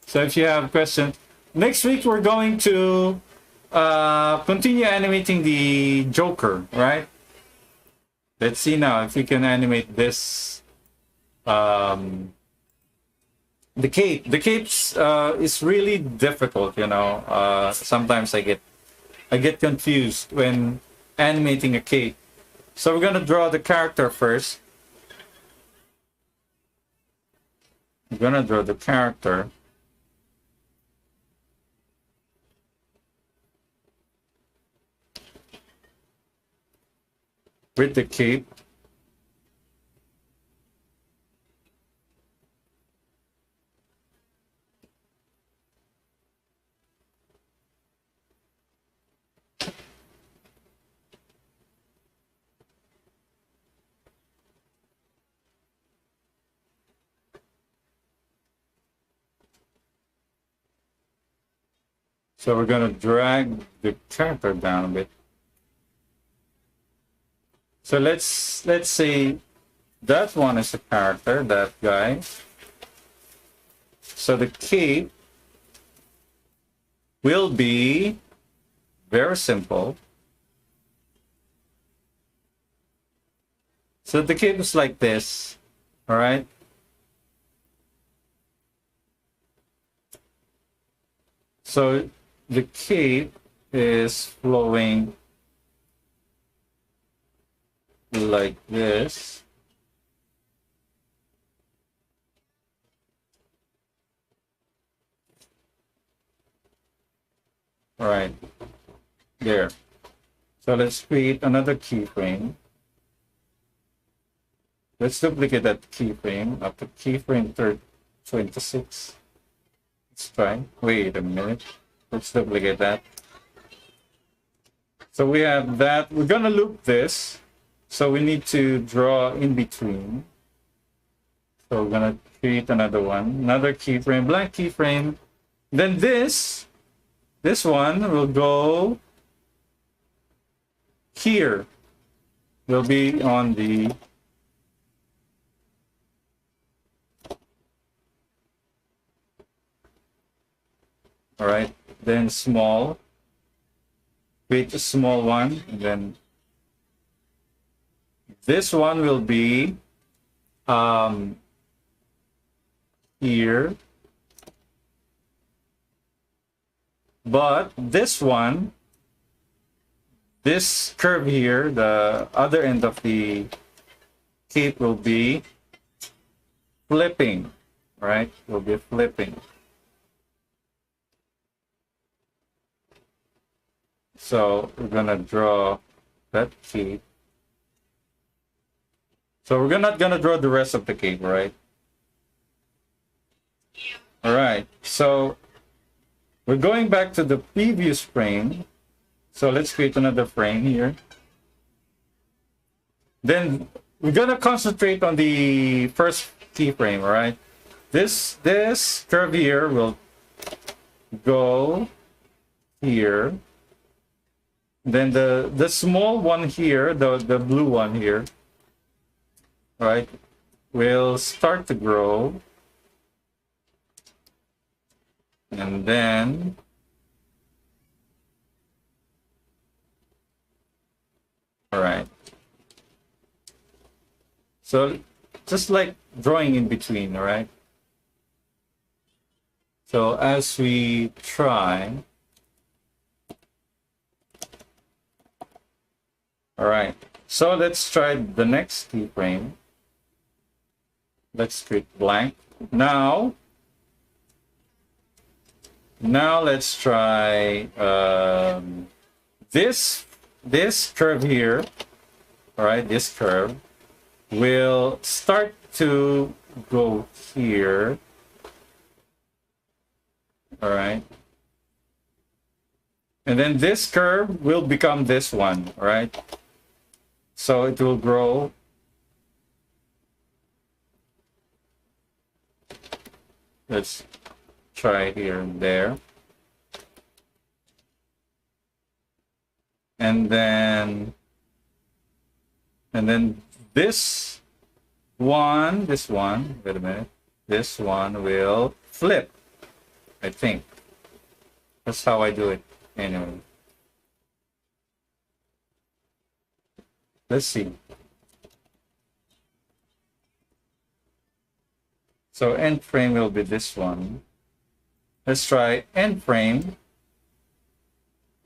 So if you have questions, next week we're going to continue animating the Joker. Right. Let's see now if we can animate this. The cape. The capes is really difficult. You know. Sometimes I get confused when animating a cape. So we're gonna draw the character first. I'm gonna draw the character. With the cape. So we're gonna drag the character down a bit. So let's say that one is a character, that guy. So the cape will be very simple. So the cape is like this, all right? So the cape is flowing like this. All right, there. So let's create another keyframe. Let's duplicate that keyframe up to keyframe 26. Let's try. Wait a minute. Let's duplicate that. So we have that. We're gonna loop this. So we need to draw in between. So we're gonna create another one, another keyframe, blank keyframe. Then this one will go here. Will be on the all right. Then small. Create a small one, and then this one will be here. But this one, this curve here, the other end of the cape will be flipping, right? Will be flipping. So we're gonna draw that cape. So we're not gonna draw the rest of the cape, right? All right. So we're going back to the previous frame. So let's create another frame here. Then we're gonna concentrate on the first keyframe, all right? This curve here will go here. Then the small one here, the blue one here, right, will start to grow. And then all right. So just like drawing in between, all right? So as we try, all right, so let's try the next keyframe. Let's create blank. Now let's try this curve here. All right, this curve will start to go here. All right. And then this curve will become this one, all right? So it will grow Let's try here and there. And then this one, wait a minute. This one will flip, I think. That's how I do it anyway. Let's see. So end frame will be this one. Let's try end frame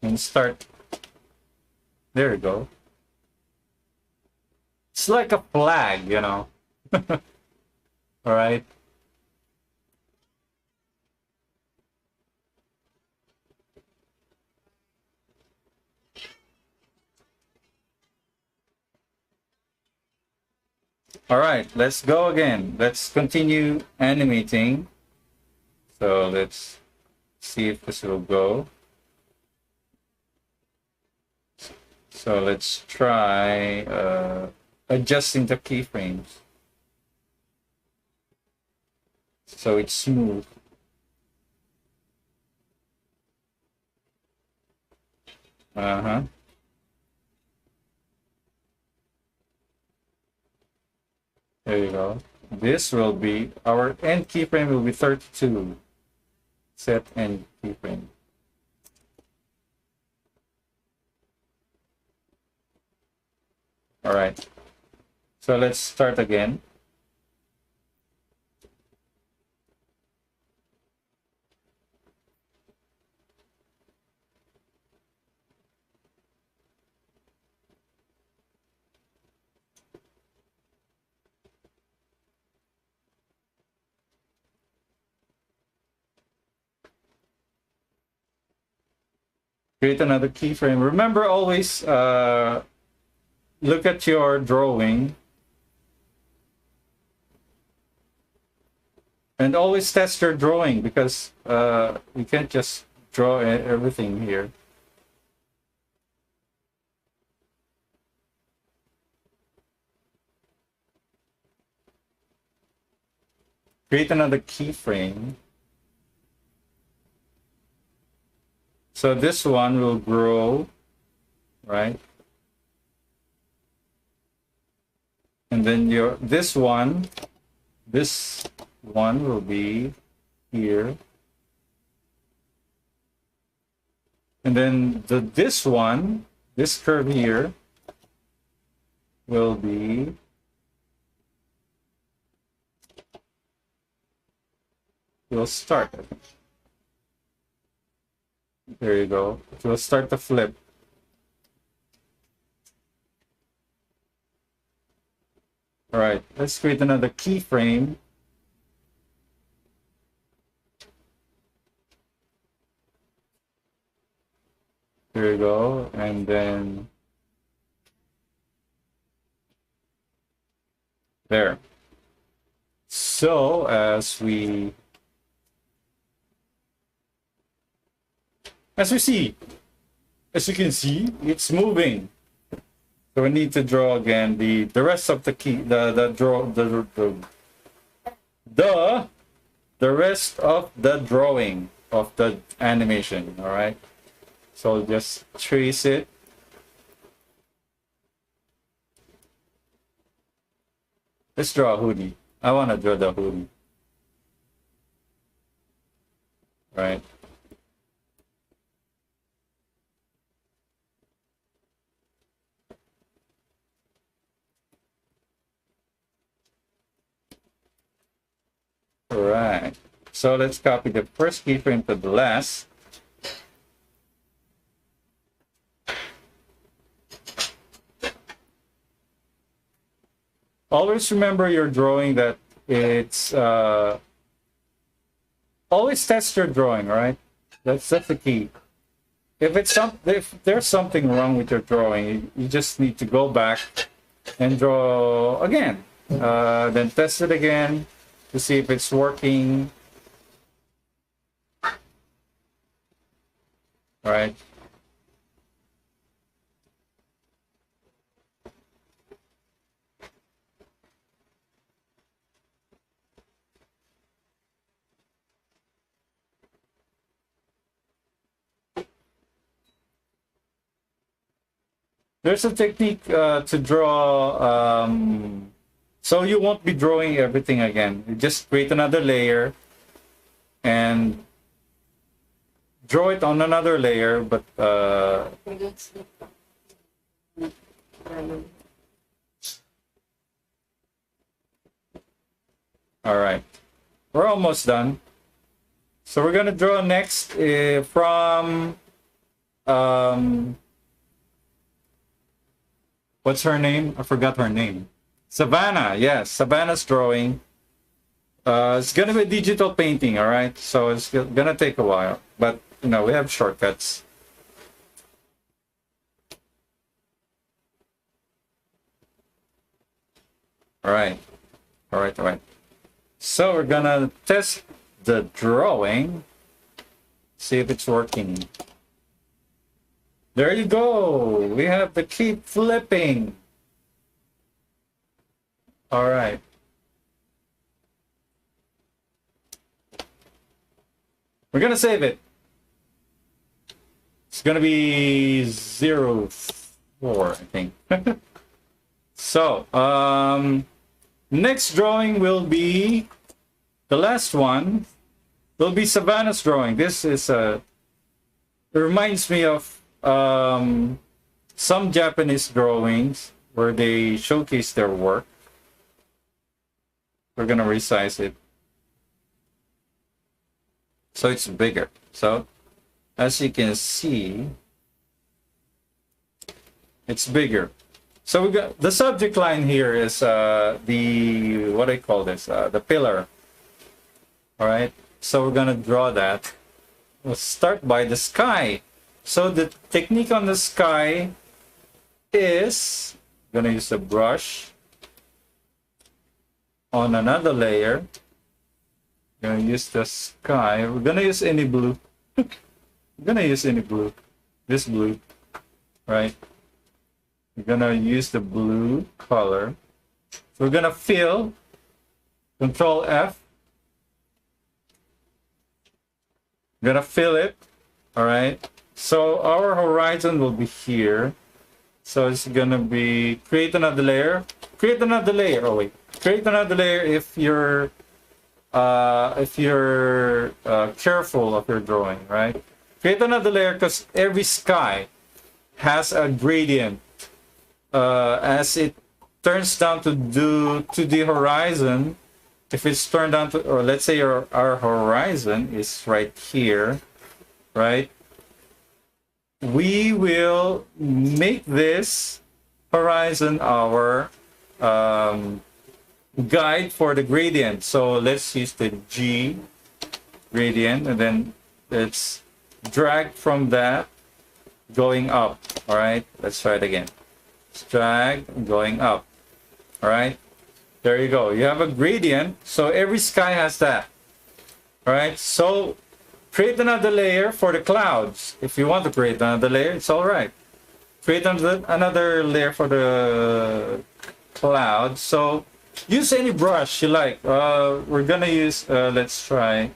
and start. There you go. It's like a flag, you know. All right. All right, let's go again. Let's continue animating. So let's see if this will go. So let's try adjusting the keyframes so it's smooth. Uh-huh. There you go. This will be, our end keyframe will be 32. Set end keyframe. All right. So let's start again. Create another keyframe. Remember, always look at your drawing and always test your drawing, because you can't just draw everything here. Create another keyframe. So this one will grow, right? And then this one will be here. And then this curve here will be will start. There you go. It will start to flip. All right, let's create another keyframe. There you go. And then there. So as you can see, it's moving. So we need to draw again the rest of the rest of the drawing of the animation. All right. So just trace it. Let's draw a hoodie. I want to draw the hoodie. Right. All right. So let's copy the first keyframe to the last. Always remember your drawing that it's always test your drawing, right? That's the key. If there's something wrong with your drawing, you just need to go back and draw again. Then test it again to see if it's working. All right. There's a technique to draw, so you won't be drawing everything again. You just create another layer and draw it on another layer, but all right, we're almost done. So we're gonna draw next from what's her name? I forgot her name. Savana. Yes, Savana's drawing. It's gonna be digital painting, all right? So it's gonna take a while, but you know, we have shortcuts. All right, all right, all right. So we're gonna test the drawing, see if it's working. There you go. We have to keep flipping. All right. We're gonna save it. It's gonna be 04, I think. So, next drawing will be the last one. Will be Savannah's drawing. This is it reminds me of some Japanese drawings where they showcase their work. We're gonna resize it so it's bigger. So as you can see, it's bigger. So we got the subject line here is the what do I call this? The pillar. All right. So we're gonna draw that. We'll start by the sky. So the technique on the sky is gonna use a brush on another layer. Gonna use the sky. We're gonna use any blue. We're gonna use any blue. This blue, right? We're gonna use the blue color. So we're gonna fill. Control F. We're gonna fill it. All right. So our horizon will be here. So it's gonna be create another layer. Create another layer. Oh wait. Create another layer if you're careful of your drawing, right? Create another layer because every sky has a gradient as it turns down to the horizon. If it's turned down to, or let's say our horizon is right here, right? We will make this horizon our guide for the gradient. So let's use the G gradient, and then let's drag from that going up. All right, let's try it again. Let's drag going up. All right, there you go. You have a gradient, so every sky has that. All right, so create another layer for the clouds. If you want to create another layer, it's all right. Create another layer for the clouds. So use any brush you like. We're gonna use, let's try,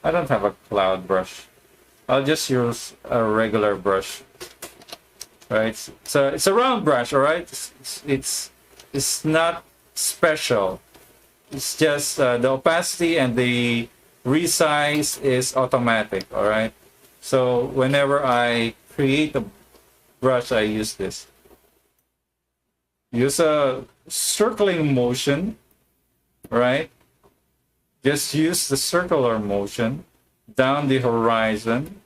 I don't have a cloud brush. I'll just use a regular brush. Right? So it's a round brush, all right? It's not special. It's just the opacity and the resize is automatic, all right? So whenever I create a brush, I use this. Use a circling motion, right? Just use the circular motion down the horizon,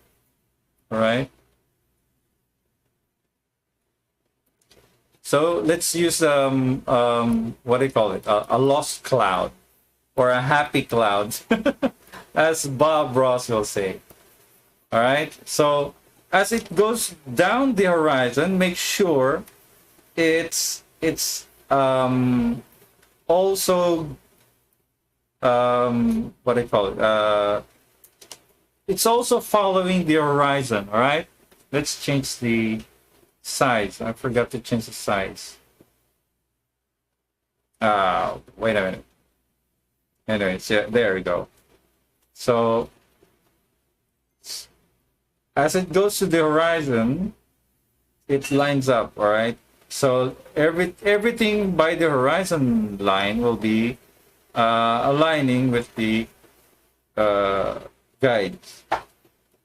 right? So let's use what do you call it? A lost cloud or a happy cloud, as Bob Ross will say. All right. So as it goes down the horizon, make sure it's also what do you call it? It's also following the horizon. All right. Let's change the size. I forgot to change the size. Wait a minute. Anyways, yeah, there we go. So as it goes to the horizon, it lines up, all right? So everything by the horizon line will be aligning with the guides. All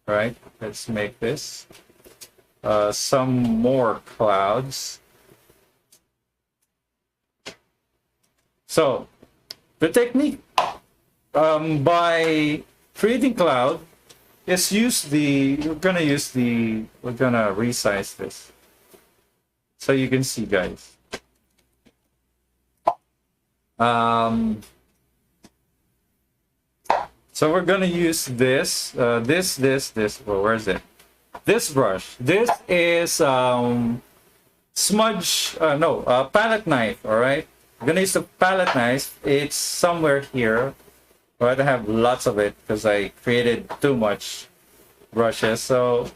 right, let's make this some more clouds. So the technique by creating cloud is we're gonna resize this so you can see, guys. So we're gonna use this well, where is it? This brush. This is palette knife. All right, I'm gonna use the palette knife. It's somewhere here. Right, I have lots of it because I created too much brushes. So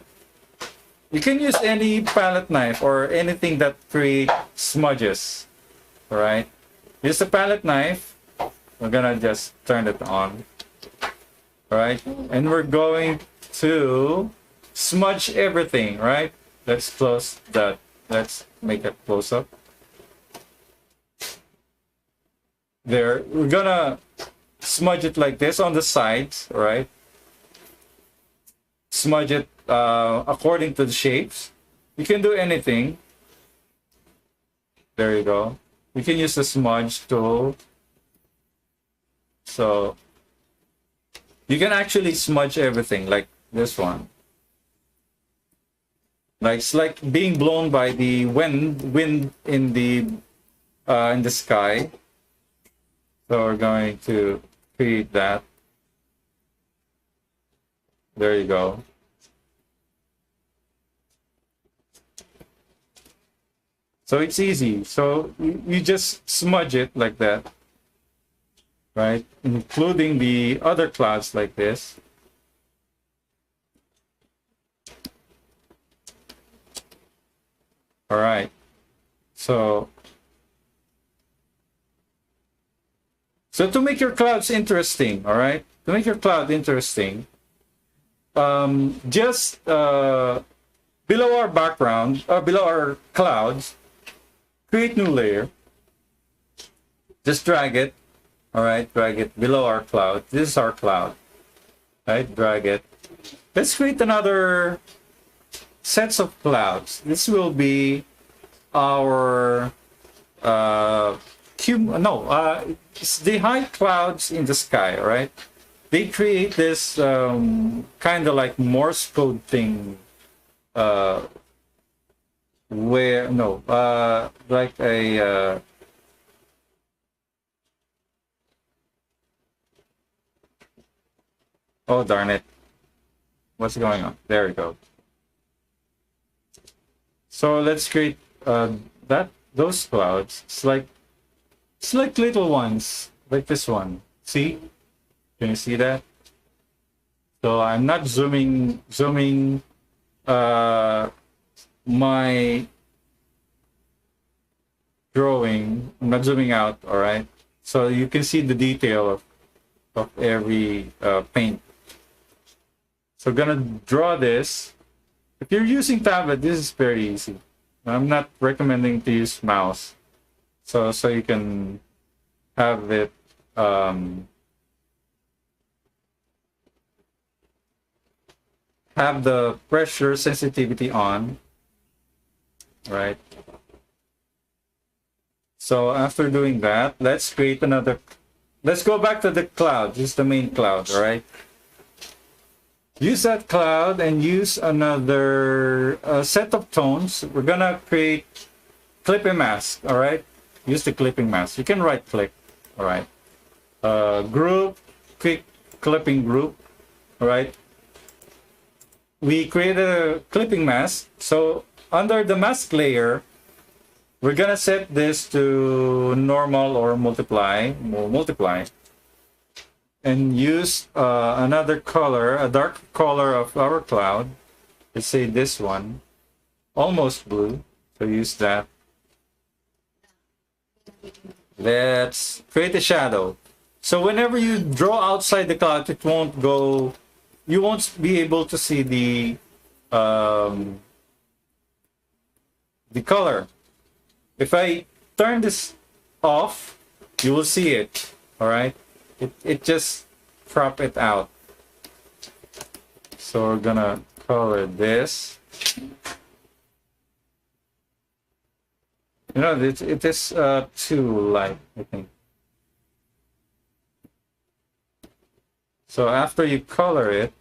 you can use any palette knife or anything that creates smudges. All right, use the palette knife. We're gonna just turn it on. All right, and we're going to smudge everything. Right, let's close that. Let's make it close up. There, we're gonna smudge it like this on the sides. All right, smudge it according to the shapes. You can do anything. There you go. You can use the smudge tool. So you can actually smudge everything like this one. Like it's like being blown by the wind in the sky. So we're going to create that. There you go. So it's easy. So you just smudge it like that, right? Including the other clouds like this. All right. So to make your clouds interesting, all right? To make your cloud interesting, just below our background, below our clouds, create new layer. Just drag it, all right? Drag it below our cloud. This is our cloud, right? Drag it. Let's create another sets of clouds. This will be our it's the high clouds in the sky, right? They create this kind of like Morse code thing, like a oh darn it, what's going on? There we go. So let's create those clouds. It's like little ones, like this one. See? Can you see that? So I'm not zooming my drawing. I'm not zooming out, all right? So you can see the detail of every paint. So gonna draw this. If you're using tablet, this is very easy. I'm not recommending to use mouse. So you can have it have the pressure sensitivity on, right? So after doing that, let's create another. Let's go back to the cloud. This is the main cloud, all right? Use that cloud and use another set of tones. We're gonna create clipping mask, all right? Use the clipping mask. You can right click, all right? Group, quick clipping group, all right? We create a clipping mask. So under the mask layer, we're gonna set this to normal or multiply, and use another color, a dark color of our cloud. Let's say this one, almost blue. So use that. Let's create a shadow. So whenever you draw outside the cloud, it won't go. You won't be able to see the color. If I turn this off, you will see it. All right, it just crop it out. So we're gonna color this. You know, it is too light, I think. So after you color it,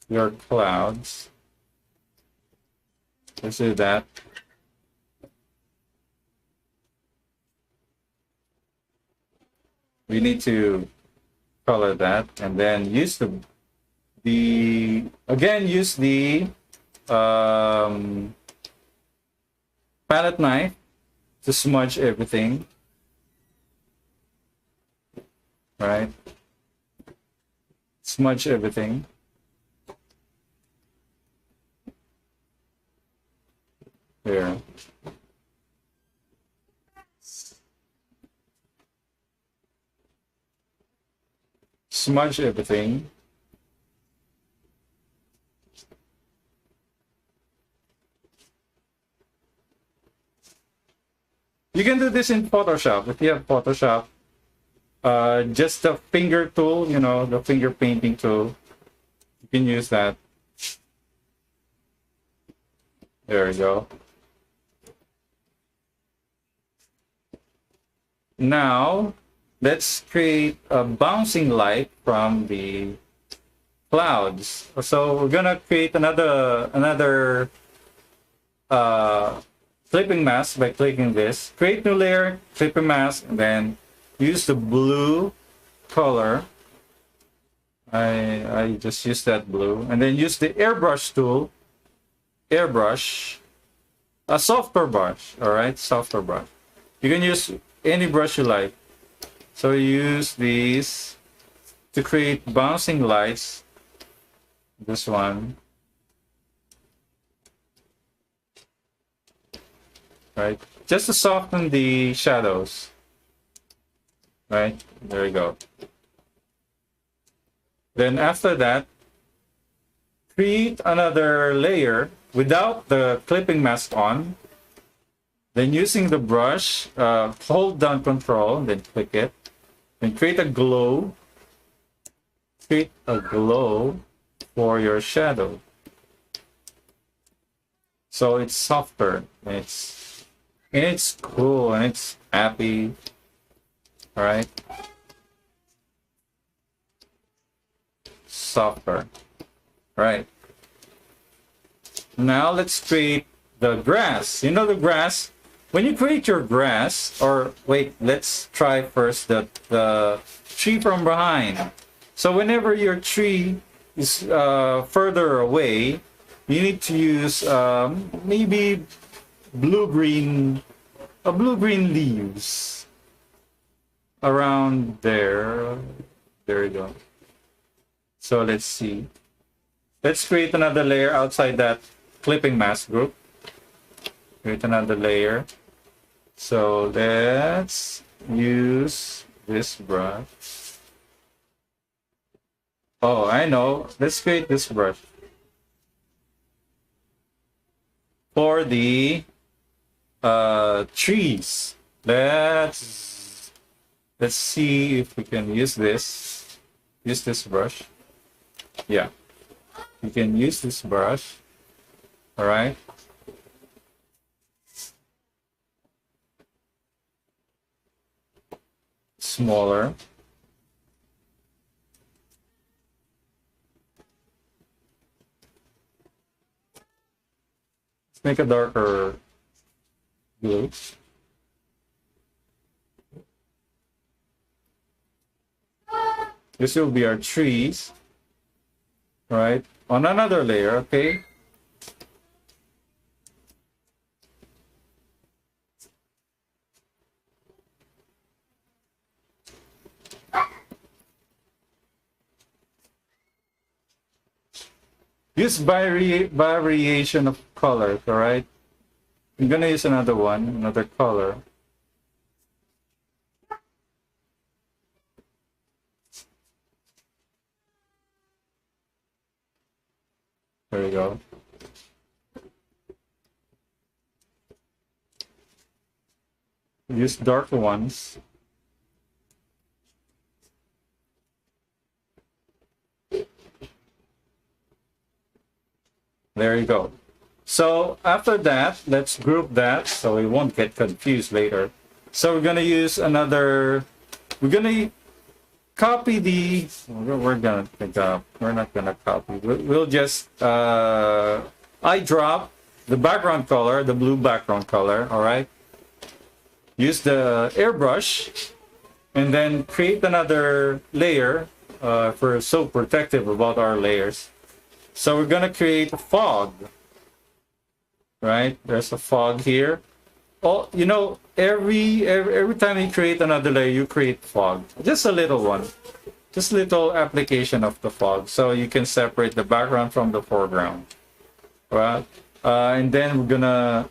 your clouds, let's do that. We need to color that, and then use use the palette knife to smudge everything. Right? Smudge everything. There. Smudge everything. You can do this in Photoshop. If you have Photoshop, just the finger tool, you know, the finger painting tool, you can use that. There we go. Now, let's create a bouncing light from the clouds. So we're gonna create another clipping mask by clicking this. Create new layer, clipping mask, and then use the blue color. I just use that blue, and then use the airbrush tool. Airbrush, a softer brush. All right, softer brush. You can use any brush you like. So use these to create bouncing lights. This one. Right? Just to soften the shadows. Right? There you go. Then after that, create another layer without the clipping mask on. Then using the brush, hold down Control, then click it. Then create a glow. Create a glow for your shadow. So it's softer. It's cool and it's happy. All right. Softer. All right. Now let's create the grass. You know the grass? When you create your grass, or wait, let's try first the tree from behind. So whenever your tree is further away, you need to use maybe blue-green leaves around there. There you go. So let's see. Let's create another layer outside that clipping mask group. Create another layer. So let's use this brush. Oh, I know. Let's create this brush for the trees. Let's see if we can use this. Use this brush. Yeah, you can use this brush. All right. Smaller. Let's make a darker blue. This will be our trees. All right. On another layer, okay. Use variation of colors, all right? I'm gonna use another one, another color. There we go. use darker ones. There you go. So after that, let's group that so we won't get confused later. So we're gonna use another. We're gonna copy the. We're gonna pick up. We're not gonna copy. We'll just eyedrop the background color, the blue background color. All right. Use the airbrush, and then create another layer. If we're so protective about our layers, so we're gonna create a fog. Right, there's a fog here. Oh, you know, every time you create another layer, you create fog. Just a little one, just little application of the fog, so you can separate the background from the foreground. Right, and then we're gonna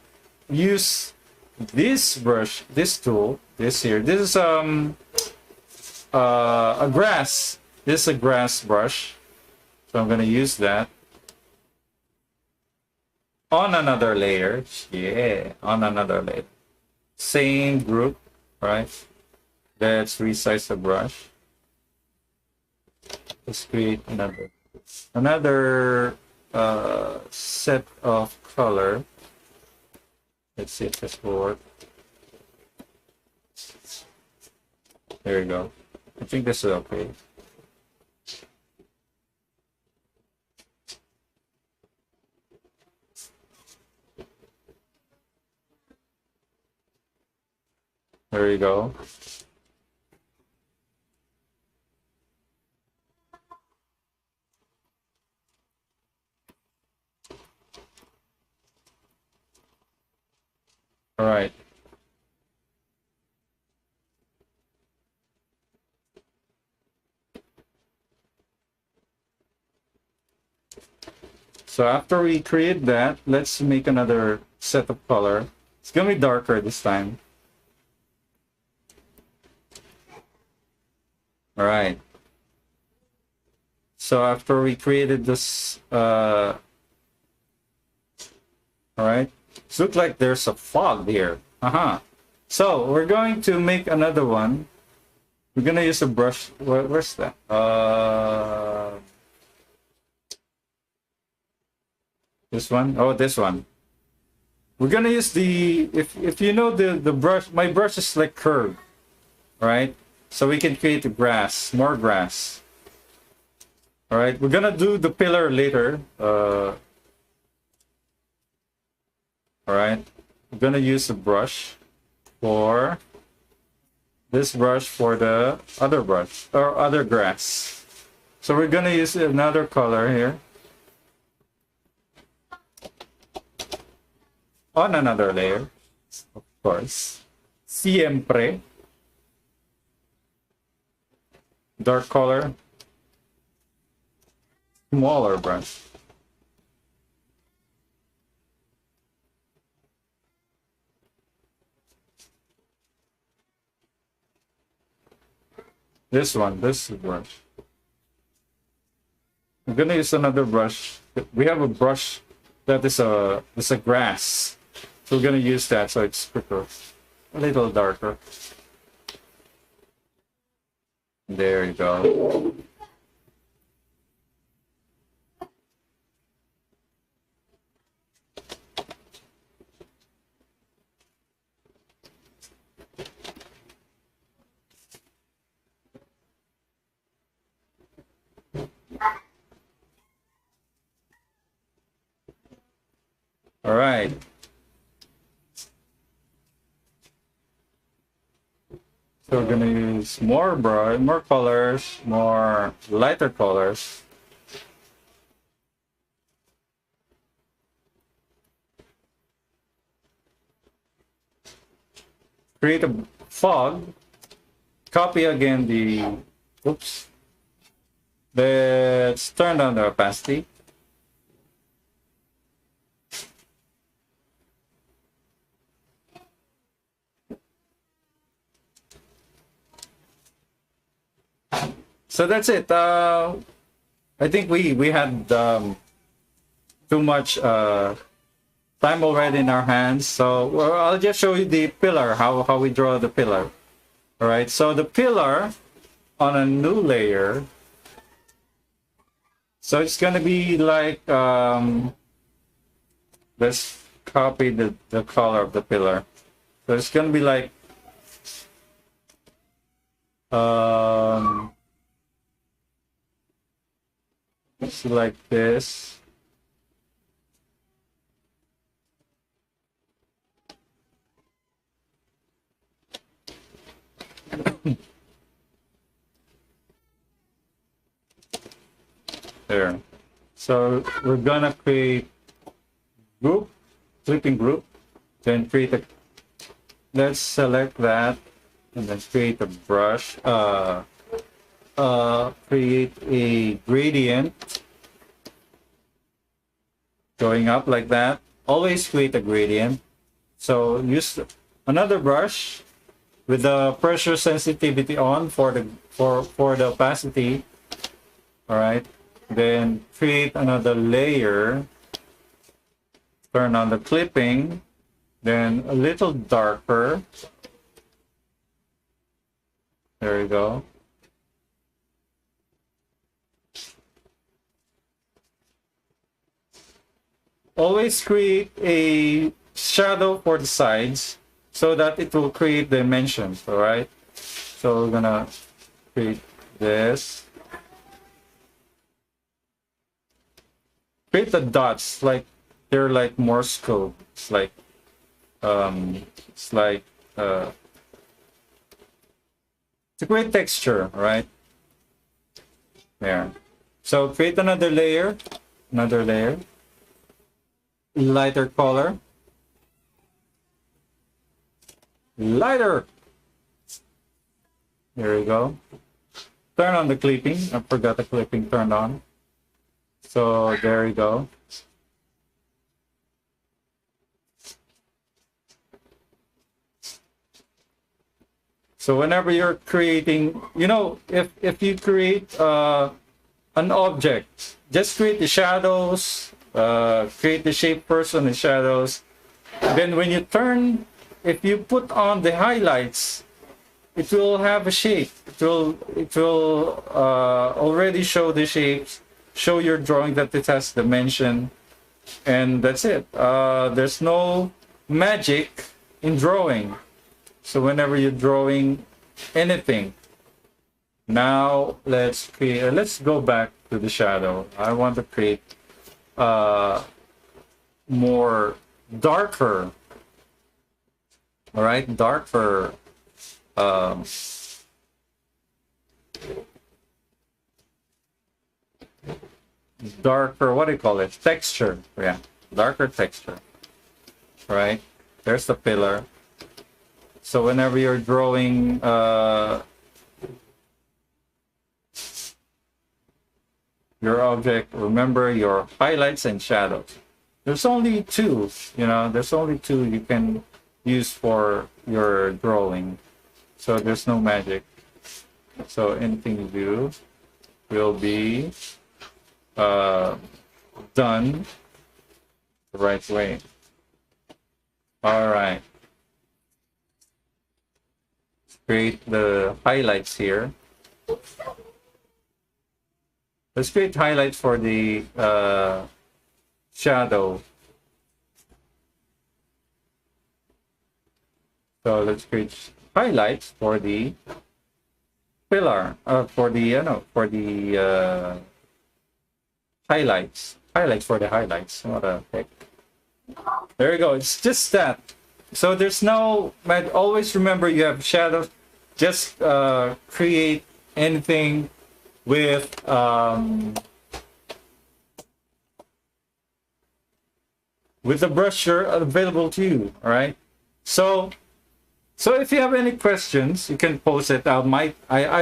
use this brush, this tool, this here. This is a grass. This is a grass brush, so I'm gonna use that. On another layer, yeah, on another layer. Same group, right? Let's resize the brush. Let's create another set of color. Let's see if this will work. There you go. I think this is okay. There you go. All right. So after we create that, let's make another set of color. It's gonna be darker this time. All right. So after we created this, all right, it looks like there's a fog here. So we're going to make another one. We're gonna use a brush. Where's that? This one. Oh, this one. We're gonna use the. If you know the brush, my brush is like curved, right? So we can create the grass, more grass. All right, we're gonna do the pillar later. All right, we're gonna use a brush for this brush for the other brush or other grass. So we're gonna use another color here on another layer, of course. Siempre. Dark color, smaller brush. This one, this brush. I'm gonna use another brush. We have a brush that is a grass, so we're gonna use that so it's quicker, a little darker. There you go. All right. So we're gonna use more bright, more colors, more lighter colors. Create a fog. Copy again the. Oops. Let's turn down the opacity. So that's it. I think we had too much time already in our hands. So well, I'll just show you the pillar, how we draw the pillar. All right, so the pillar on a new layer. So it's gonna be like, let's copy the color of the pillar. So it's gonna be like, it's like this. There. So we're gonna create group, clipping group, then create a, let's select that, and then create a brush, create a gradient going up like that. Always create a gradient. So use another brush with the pressure sensitivity on for the opacity. All right. Then create another layer, turn on the clipping, then a little darker. There we go. Always create a shadow for the sides so that it will create dimensions, all right? So we're gonna create this. Create the dots like they're like Morse code. It's like it's a great texture, right? There. So create another layer, lighter color, lighter. There we go. Turn on the clipping. I forgot the clipping turned on. So there you go. So whenever you're creating, you know, if you create an object, just create the shadows, create the shape first on the shadows. Then when you turn, if you put on the highlights, it will have a shape. It will already show the shapes. Show your drawing that it has dimension, and that's it. There's no magic in drawing. So whenever you're drawing anything, now let's create. Let's go back to the shadow. I want to create more darker. All right, darker. Darker, what do you call it? Texture. Yeah, darker texture. Right? There's the pillar. So whenever you're drawing your object, remember your highlights and shadows. There's only two, you know, there's only two you can use for your drawing. So there's no magic. So anything you do will be done the right way. All right. Create the highlights here. Let's create highlights for the shadow. So let's create highlights for the pillar, for the highlights. Highlights for the highlights. What the heck? There you go. It's just that. So there's no, but always remember you have shadows. Just create anything with the brusher available to you. All right. So if you have any questions, you can post it. I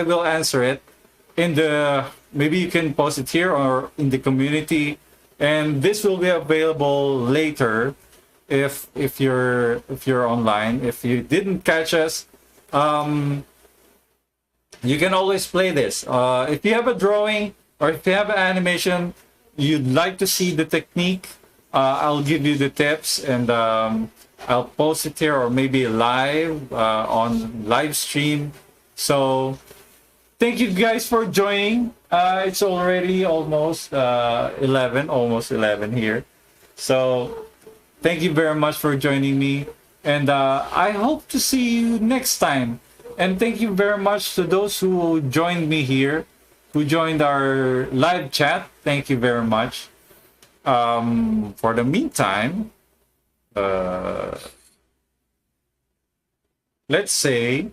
will answer it in the, maybe you can post it here or in the community, and this will be available later if you're online. If you didn't catch us, you can always play this. If you have a drawing or if you have an animation, you'd like to see the technique I'll give you the tips, and I'll post it here, or maybe live on live stream. So thank you guys for joining. It's already almost 11, almost 11 here. So thank you very much for joining me. And I hope to see you next time. And thank you very much to those who joined me here, who joined our live chat. Thank you very much. For the meantime, let's say,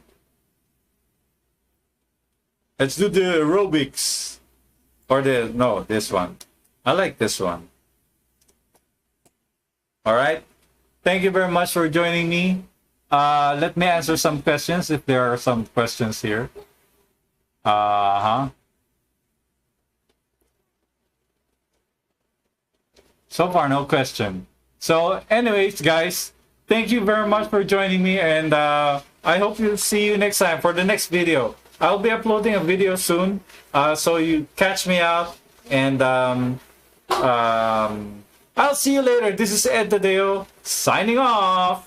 let's do the aerobics. Or this one. I like this one. All right. Thank you very much for joining me. Let me answer some questions if there are some questions here. So far, no question. So anyways, guys, thank you very much for joining me, and I hope to see you next time for the next video. I'll be uploading a video soon, so you catch me out, and I'll see you later. This is Tadeo signing off.